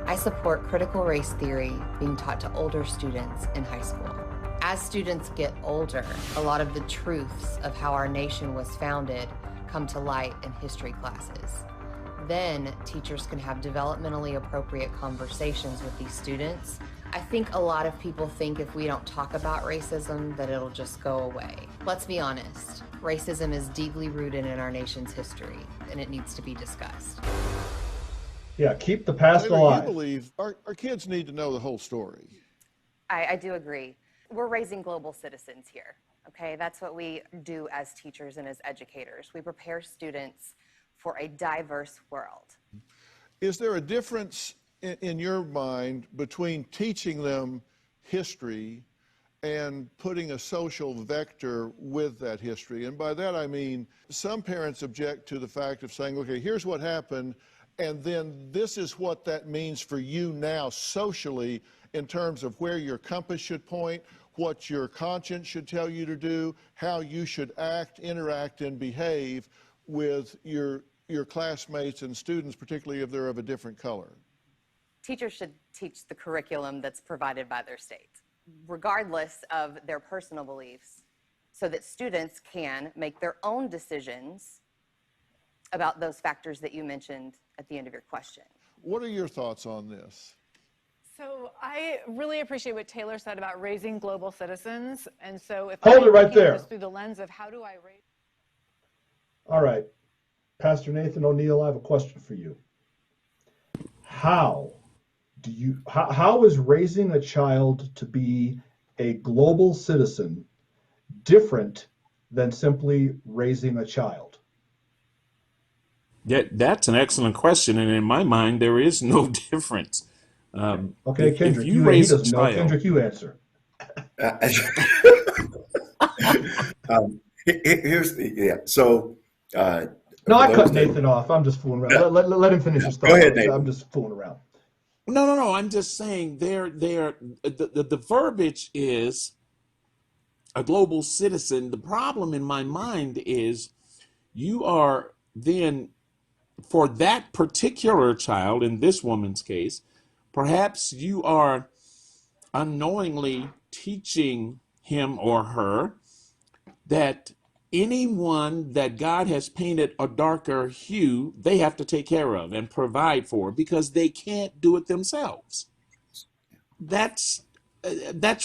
I support critical race theory being taught to older students in high school. As students get older, a lot of the truths of how our nation was founded come to light in history classes. Then teachers can have developmentally appropriate conversations with these students. I think a lot of people think if we don't talk about racism, that it'll just go away. Let's be honest, racism is deeply rooted in our nation's history, and it needs to be discussed. Yeah, keep the past alive. You believe our kids need to know the whole story. I do agree. We're raising global citizens here, okay? That's what we do as teachers and as educators. We prepare students for a diverse world. Is there a difference in your mind between teaching them history and putting a social vector with that history? And by that I mean, some parents object to the fact of saying, okay, here's what happened, and then this is what that means for you now socially in terms of where your compass should point, what your conscience should tell you to do, how you should act, interact, and behave with your classmates and students, particularly if they're of a different color. Teachers should teach the curriculum that's provided by their state, regardless of their personal beliefs, so that students can make their own decisions about those factors that you mentioned at the end of your question. What are your thoughts on this? So I really appreciate what Taylor said about raising global citizens. And so if Hold I'm it right looking at there. this through the lens of how do I raise... All right. Pastor Nathan O'Neill, I have a question for you. How is raising a child to be a global citizen different than simply raising a child? Yeah, that's an excellent question, and in my mind, there is no difference. Okay, If Kendrick, you he raise a doesn't know. child, Kendrick, you answer. So no, I for cut those that Nathan off. I'm just fooling around. Let him finish his thought. go ahead, I'm Nathan. just fooling around. no. I'm just saying the verbiage is a global citizen. The problem in my mind is you are then, for that particular child, in this woman's case, perhaps you are unknowingly teaching him or her that anyone that God has painted a darker hue, they have to take care of and provide for because they can't do it themselves. That's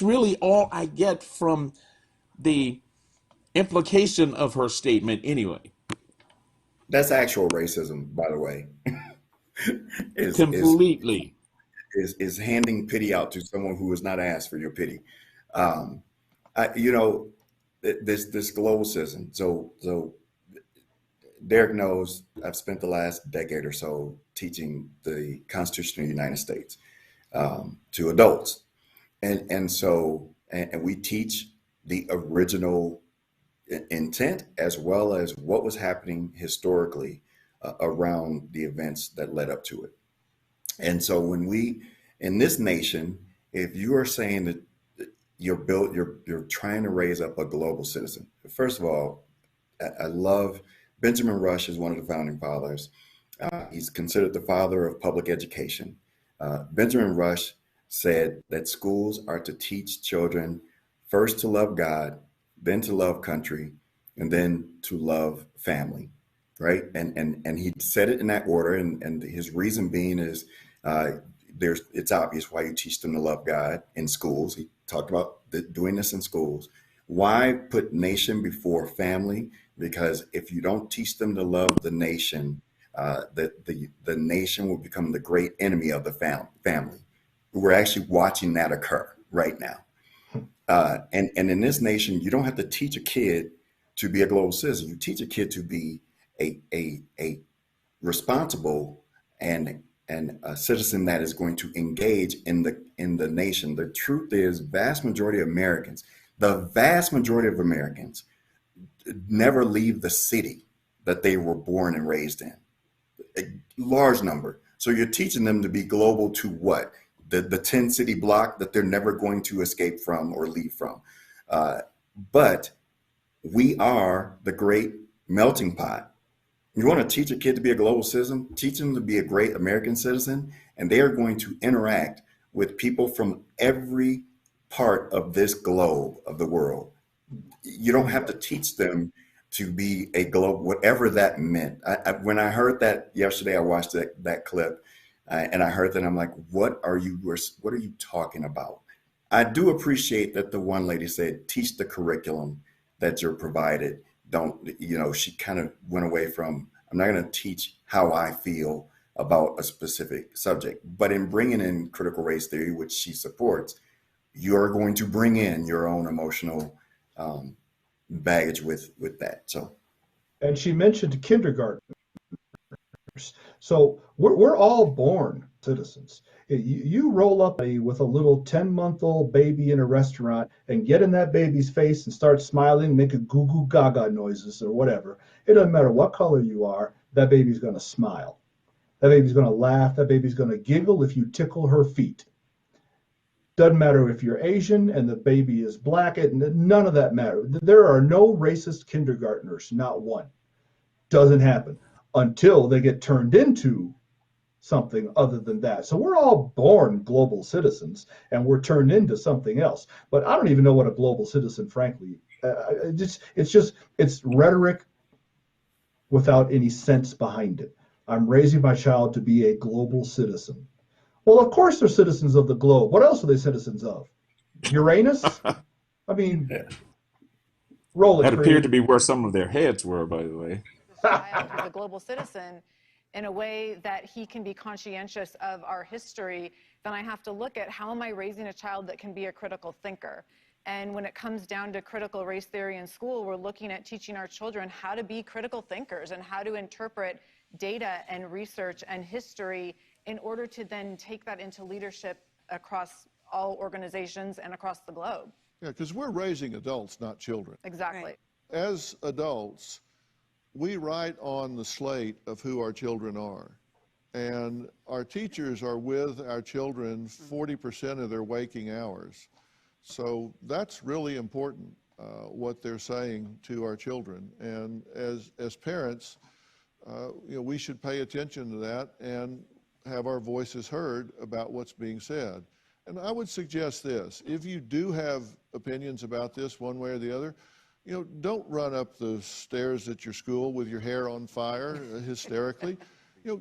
really all I get from the implication of her statement anyway. That's actual racism, by the way. Completely. Is handing pity out to someone who has not asked for your pity. This global citizen. So Derek knows I've spent the last decade or so teaching the Constitution of the United States to adults, and we teach the original intent as well as what was happening historically around the events that led up to it. And so when we, in this nation, if you are saying that you're trying to raise up a global citizen, first of all, I love Benjamin Rush is one of the founding fathers. He's considered the father of public education. Benjamin Rush said that schools are to teach children first to love God, then to love country, and then to love family, right? And he said it in that order, and his reason being is it's obvious why you teach them to love God in schools. He talked about doing this in schools. Why put nation before family? Because if you don't teach them to love the nation, the nation will become the great enemy of the family. We're actually watching that occur right now. And in this nation, you don't have to teach a kid to be a global citizen. You teach a kid to be a responsible and a citizen that is going to engage in the nation. The truth is, the vast majority of Americans never leave the city that they were born and raised in. A large number. So you're teaching them to be global to what? The 10-city block that they're never going to escape from or leave from. But we are the great melting pot. You want to teach a kid to be a global citizen, teach them to be a great American citizen, and they are going to interact with people from every part of this globe of the world. You don't have to teach them to be a global, whatever that meant. When I heard that yesterday, I watched that clip, and I heard that, I'm like, what are you talking about? I do appreciate that the one lady said, teach the curriculum that you're provided. She kind of went away from, I'm not going to teach how I feel about a specific subject, but in bringing in critical race theory, which she supports, you're going to bring in your own emotional baggage with that. So, and she mentioned kindergarten. So we're all born citizens. You roll up with a little 10-month-old baby in a restaurant and get in that baby's face and start smiling, making goo goo gaga noises or whatever. It doesn't matter what color you are, that baby's going to smile. That baby's going to laugh. That baby's going to giggle if you tickle her feet. Doesn't matter if you're Asian and the baby is black. None of that matters. There are no racist kindergartners, not one. Doesn't happen until they get turned into something other than that. So we're all born global citizens and we're turned into something else. But I don't even know what a global citizen, frankly, it's rhetoric without any sense behind it. I'm raising my child to be a global citizen. Well, of course they're citizens of the globe. What else are they citizens of? Uranus? I mean, roll it. That appeared to be where some of their heads were, by the way. As a global citizen in a way that he can be conscientious of our history, then I have to look at how am I raising a child that can be a critical thinker. And when it comes down to critical race theory in school, we're looking at teaching our children how to be critical thinkers and how to interpret data and research and history in order to then take that into leadership across all organizations and across the globe. Yeah, because we're raising adults, not children. Exactly. As adults, we write on the slate of who our children are. And our teachers are with our children 40% of their waking hours. So that's really important, what they're saying to our children. And as parents, we should pay attention to that and have our voices heard about what's being said. And I would suggest this: if you do have opinions about this one way or the other, don't run up the stairs at your school with your hair on fire hysterically.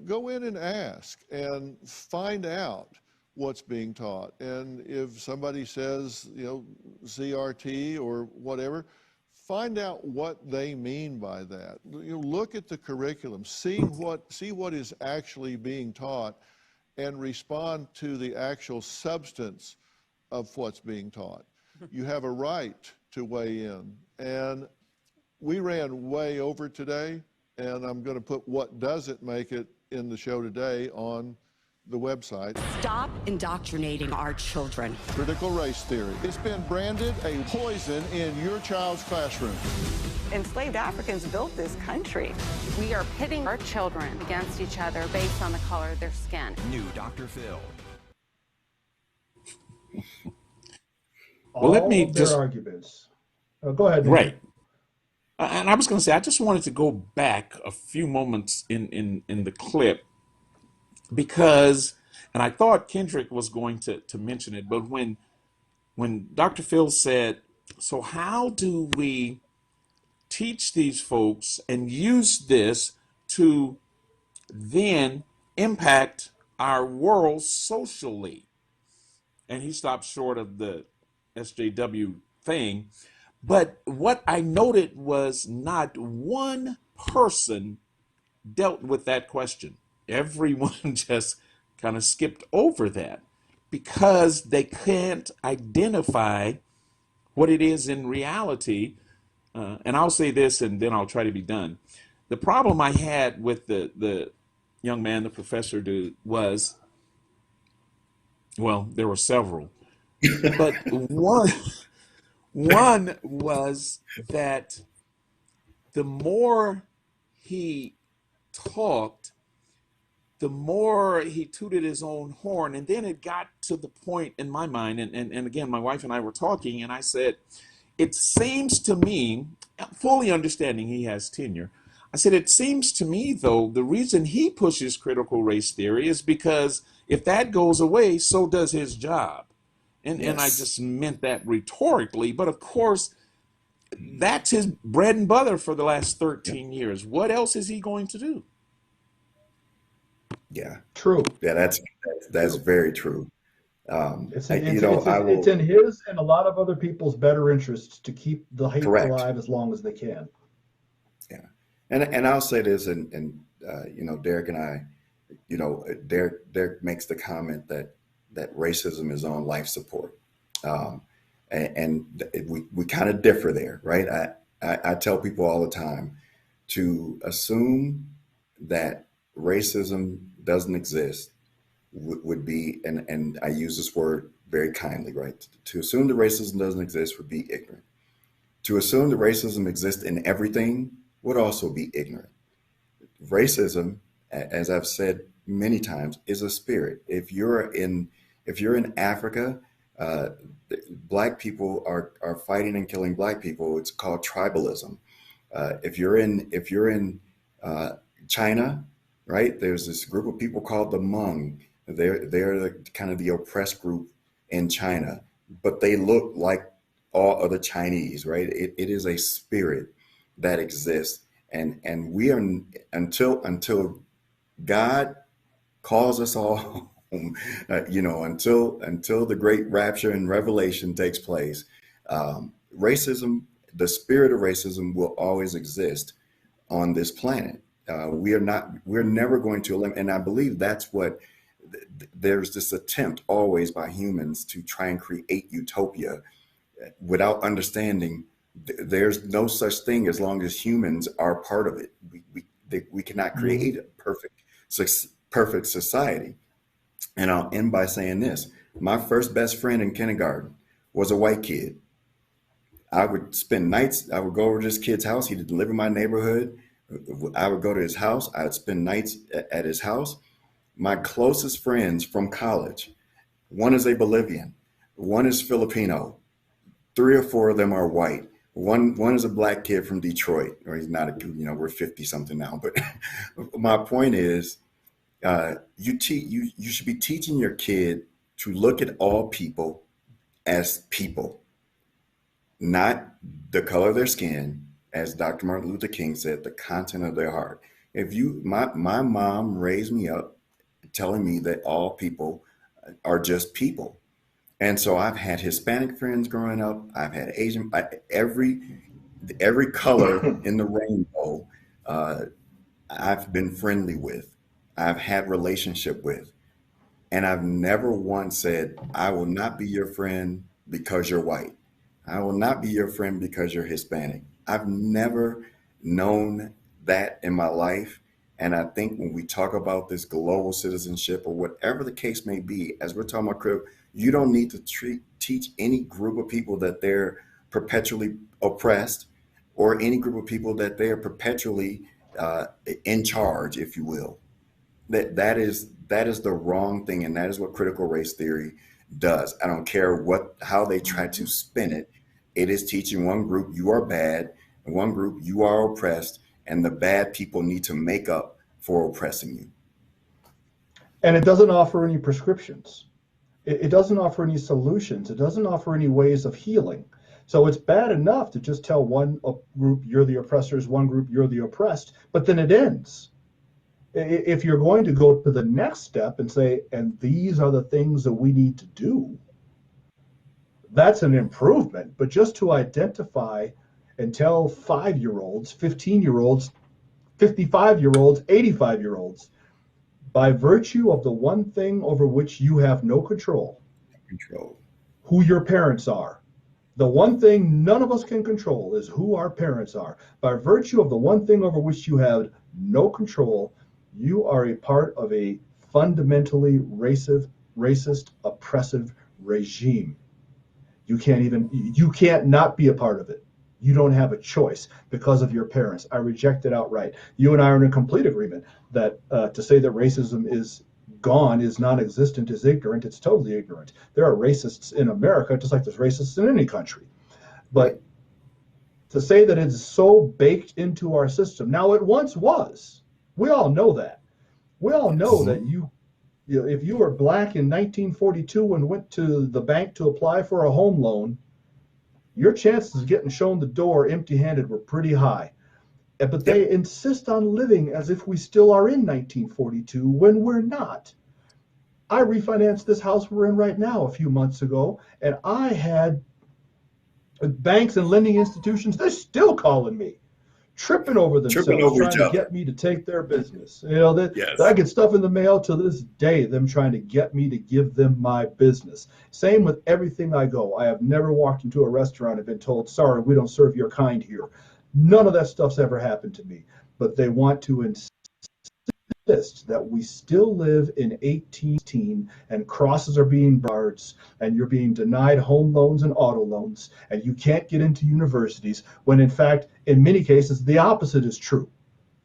Go in and ask and find out what's being taught. And if somebody says, CRT or whatever, find out what they mean by that. Look at the curriculum, see what is actually being taught, and respond to the actual substance of what's being taught. You have a right to weigh in. And we ran way over today, and I'm going to put what doesn't make it in the show today on the website. Stop indoctrinating our children. Critical race theory. It's been branded a poison in your child's classroom. Enslaved Africans built this country. We are pitting our children against each other based on the color of their skin. New Dr. Phil. Well, let me their just arguments. Go ahead. Right. And I was going to say, I just wanted to go back a few moments in the clip because, and I thought Kendrick was going to mention it, but when Dr. Phil said, so how do we teach these folks and use this to then impact our world socially? And he stopped short of the SJW thing. But what I noted was not one person dealt with that question. Everyone just kind of skipped over that because they can't identify what it is in reality. And I'll say this and then I'll try to be done. The problem I had with the young man, the professor dude, was, well, there were several, but one was that the more he talked, the more he tooted his own horn. And then it got to the point in my mind, and again, my wife and I were talking, and I said, it seems to me, fully understanding he has tenure, I said, it seems to me, though, the reason he pushes critical race theory is because if that goes away, so does his job. And I just meant that rhetorically, but of course, that's his bread and butter for the last 13 years. What else is he going to do? Yeah. True. Yeah, that's very true. It's in his and a lot of other people's better interests to keep the hate alive as long as they can. Yeah. And I'll say this, and Derek and I, Derek makes the comment that racism is on life support. And we kind of differ there, right? I tell people all the time to assume that racism doesn't exist would be, and I use this word very kindly, right? To assume that racism doesn't exist would be ignorant. To assume that racism exists in everything would also be ignorant. Racism, as I've said many times, is a spirit. If you're in Africa, Black people are fighting and killing Black people. It's called tribalism. If you're in China, right? There's this group of people called the Hmong. They're kind of the oppressed group in China, but they look like all other Chinese, right? It is a spirit that exists, and we are until God calls us all Until the great rapture and revelation takes place, racism, the spirit of racism will always exist on this planet. We're never going to eliminate, and I believe that's what, there's this attempt always by humans to try and create utopia without understanding there's no such thing as long as humans are part of it. We cannot create a perfect society. And I'll end by saying this. My first best friend in kindergarten was a white kid. I would spend nights, I would go over to this kid's house. He didn't live in my neighborhood. I would go to his house. I would spend nights at his house. My closest friends from college, one is a Bolivian, one is Filipino, 3 or 4 of them are white. One is a black kid from Detroit, or he's not we're 50 something now. But my point is, you should be teaching your kid to look at all people as people, not the color of their skin, as Dr. Martin Luther King said, the content of their heart. My mom raised me up telling me that all people are just people. And so I've had Hispanic friends growing up. I've had Asian, every color in the rainbow, I've been friendly with, I've had relationship with, and I've never once said, I will not be your friend because you're white. I will not be your friend because you're Hispanic. I've never known that in my life. And I think when we talk about this global citizenship or whatever the case may be, as we're talking about critical, you don't need to teach any group of people that they're perpetually oppressed, or any group of people that they are perpetually in charge, if you will. That is the wrong thing, and that is what critical race theory does. I don't care how they try to spin it. It is teaching one group you are bad, and one group you are oppressed, and the bad people need to make up for oppressing you. And it doesn't offer any prescriptions. It doesn't offer any solutions. It doesn't offer any ways of healing. So it's bad enough to just tell one group you're the oppressors, one group you're the oppressed, but then it ends. If you're going to go to the next step and say, and these are the things that we need to do, that's an improvement. But just to identify and tell 5-year-olds, 15-year-olds, 55-year-olds, 85-year-olds, by virtue of the one thing over which you have no control, who your parents are. The one thing none of us can control is who our parents are. By virtue of the one thing over which you have no control, you are a part of a fundamentally racist, oppressive regime. You can't not be a part of it. You don't have a choice because of your parents. I reject it outright. You and I are in complete agreement that to say that racism is gone, is non-existent, is ignorant. It's totally ignorant. There are racists in America, just like there's racists in any country. But to say that it's so baked into our system, now it once was. We all know that. We all know that if you were black in 1942 and went to the bank to apply for a home loan, your chances of getting shown the door empty-handed were pretty high. But they insist on living as if we still are in 1942 when we're not. I refinanced this house we're in right now a few months ago, and I had banks and lending institutions, they're still calling me, tripping over themselves, trying to get me to take their business. I get stuff in the mail to this day, them trying to get me to give them my business. Same with everything I go. I have never walked into a restaurant and been told, sorry, we don't serve your kind here. None of that stuff's ever happened to me. But they want to insist that we still live in 1818 and crosses are being barred and you're being denied home loans and auto loans and you can't get into universities, when in fact, in many cases, the opposite is true.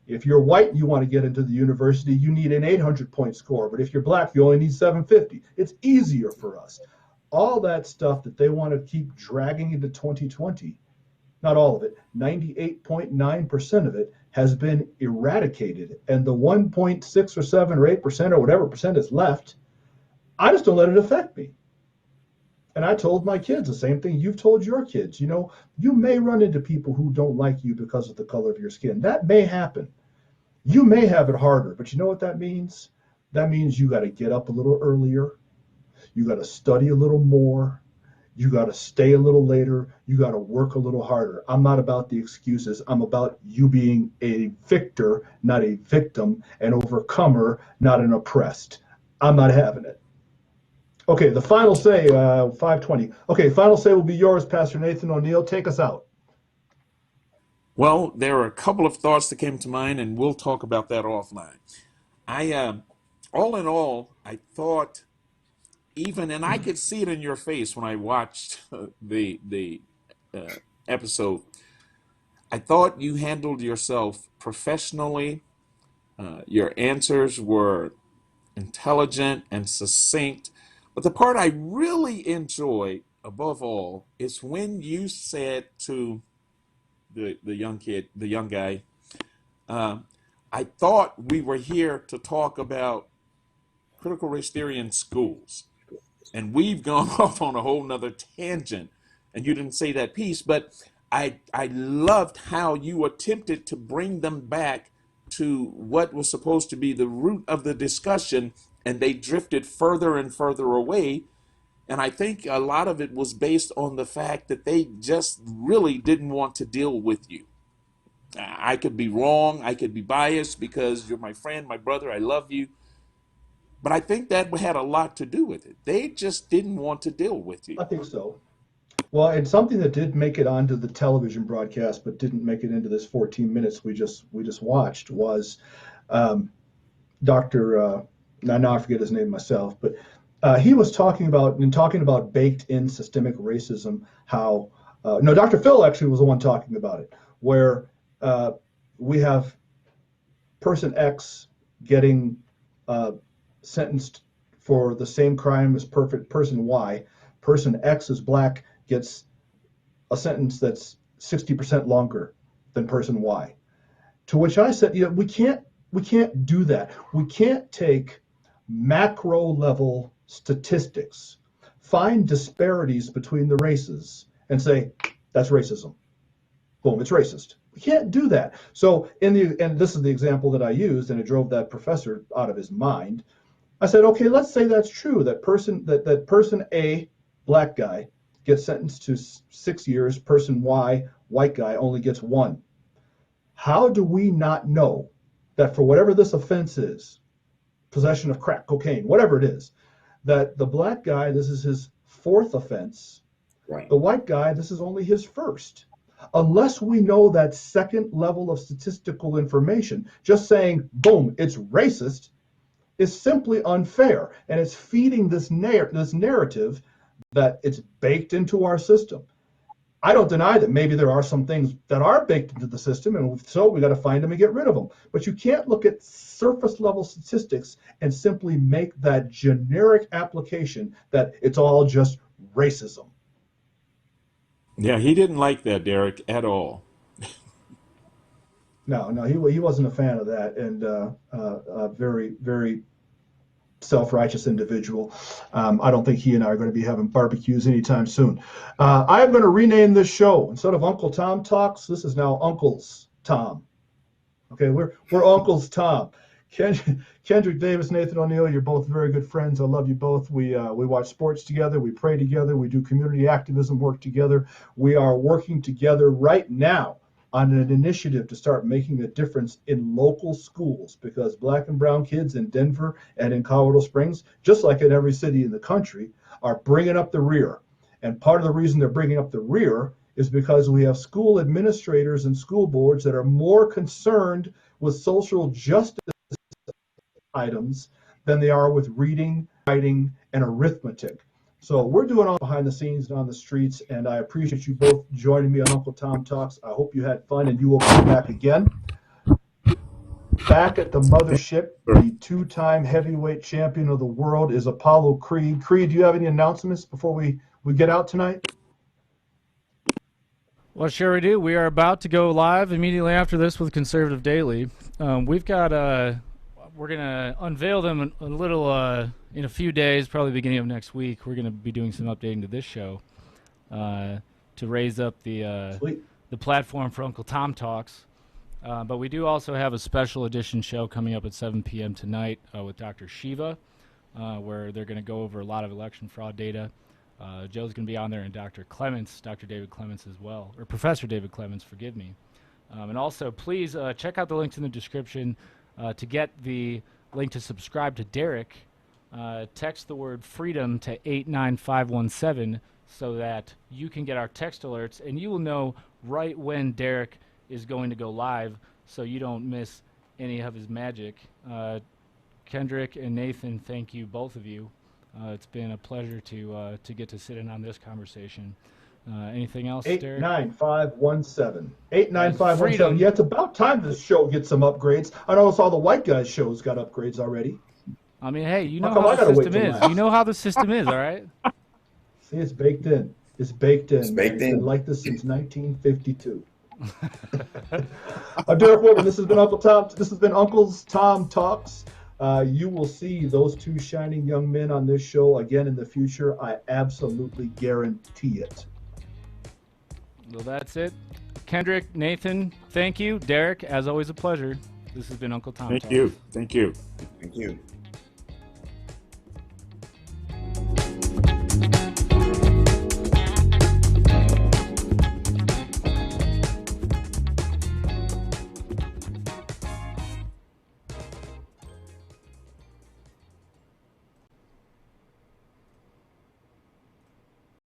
If you're white and you want to get into the university, you need an 800-point score. But if you're black, you only need 750. It's easier for us. All that stuff that they want to keep dragging into 2020, not all of it, 98.9% of it has been eradicated. And the 1.6 or 7 or 8% or whatever percent is left, I just don't let it affect me. And I told my kids the same thing you've told your kids. You may run into people who don't like you because of the color of your skin. That may happen. You may have it harder, but you know what that means? That means you got to get up a little earlier. You got to study a little more. You got to stay a little later. You got to work a little harder. I'm not about the excuses. I'm about you being a victor, not a victim, an overcomer, not an oppressed. I'm not having it. Okay, the final say, 5:20. Okay, final say will be yours, Pastor Nathan O'Neill. Take us out. Well, there are a couple of thoughts that came to mind, and we'll talk about that offline. All in all, I thought and I could see it in your face when I watched the episode. I thought you handled yourself professionally. Your answers were intelligent and succinct. But the part I really enjoyed, above all, is when you said to the young guy, I thought we were here to talk about critical race theory in schools. And we've gone off on a whole nother tangent. And you didn't say that piece, but I loved how you attempted to bring them back to what was supposed to be the root of the discussion, and they drifted further and further away. And I think a lot of it was based on the fact that they just really didn't want to deal with you. I could be wrong, I could be biased because you're my friend, my brother, I love you. But I think that had a lot to do with it. They just didn't want to deal with you. I think so. Well, and something that did make it onto the television broadcast, but didn't make it into this 14 minutes we just watched was Dr. Now I forget his name myself, but he was talking about baked-in systemic racism. How no, Dr. Phil actually was the one talking about it, where we have person X getting sentenced for the same crime as person Y. Person X is black, gets a sentence that's 60% longer than person Y. To which I said, we can't do that. We can't take macro level statistics, find disparities between the races, and say that's racism. Boom, it's racist. We can't do that. So and this is the example that I used, and it drove that professor out of his mind. I said, okay, let's say that's true. That person A, black guy, gets sentenced to 6 years. Person Y, white guy, only gets 1. How do we not know that for whatever this offense is, possession of crack cocaine, whatever it is, that the black guy, this is his 4th offense. Right. The white guy, this is only his 1st. Unless we know that second level of statistical information, just saying, boom, it's racist, is simply unfair. And it's feeding this narrative that it's baked into our system. I don't deny that maybe there are some things that are baked into the system, and so we got to find them and get rid of them. But you can't look at surface level statistics and simply make that generic application that it's all just racism. Yeah, he didn't like that, Derek, at all. No, he wasn't a fan of that, and a very, very self-righteous individual. I don't think he and I are going to be having barbecues anytime soon. I am going to rename this show. Instead of Uncle Tom Talks, this is now Uncle's Tom. Okay, we're Uncle's Tom. Kendrick Davis, Nathan O'Neill, you're both very good friends. I love you both. We watch sports together. We pray together. We do community activism work together. We are working together right now on an initiative to start making a difference in local schools, because black and brown kids in Denver and in Colorado Springs, just like in every city in the country, are bringing up the rear. And part of the reason they're bringing up the rear is because we have school administrators and school boards that are more concerned with social justice items than they are with reading, writing, and arithmetic. So we're doing all behind the scenes and on the streets, and I appreciate you both joining me on Uncle Tom Talks. I hope you had fun, and you will come back again. Back at the mothership, the 2-time heavyweight champion of the world is Apollo Creed. Creed, do you have any announcements before we get out tonight? Well, sure we do. We are about to go live immediately after this with Conservative Daily. We've got we're going to unveil them a little in a few days, probably beginning of next week. We're going to be doing some updating to this show to raise up the platform for Uncle Tom Talks. But we do also have a special edition show coming up at 7 p.m. tonight with Dr. Shiva, where they're going to go over a lot of election fraud data. Joe's going to be on there, and Dr. Clements, Dr. David Clements as well, or Professor David Clements, forgive me. And also, please check out the links in the description to get the link to subscribe to Derek. Text the word freedom to 89517 so that you can get our text alerts, and you will know right when Derek is going to go live, so you don't miss any of his magic. Kendrick and Nathan, thank you, both of you. It's been a pleasure to get to sit in on this conversation. Anything else, Derek? 89517. 89517. Yeah, it's about time this show gets some upgrades. I noticed all the white guys shows got upgrades already. I mean, hey, you know how the system is. You know how the system is, all right? See, it's baked in. It's baked in. It's baked in. It's been like this since 1952. Derek Wilson, this has been Uncle Tom. This has been Uncle's Tom Talks. You will see those two shining young men on this show again in the future. I absolutely guarantee it. Well, that's it. Kendrick, Nathan, thank you. Derek, as always, a pleasure. This has been Uncle Tom Talks. Thank you. Thank you. Thank you.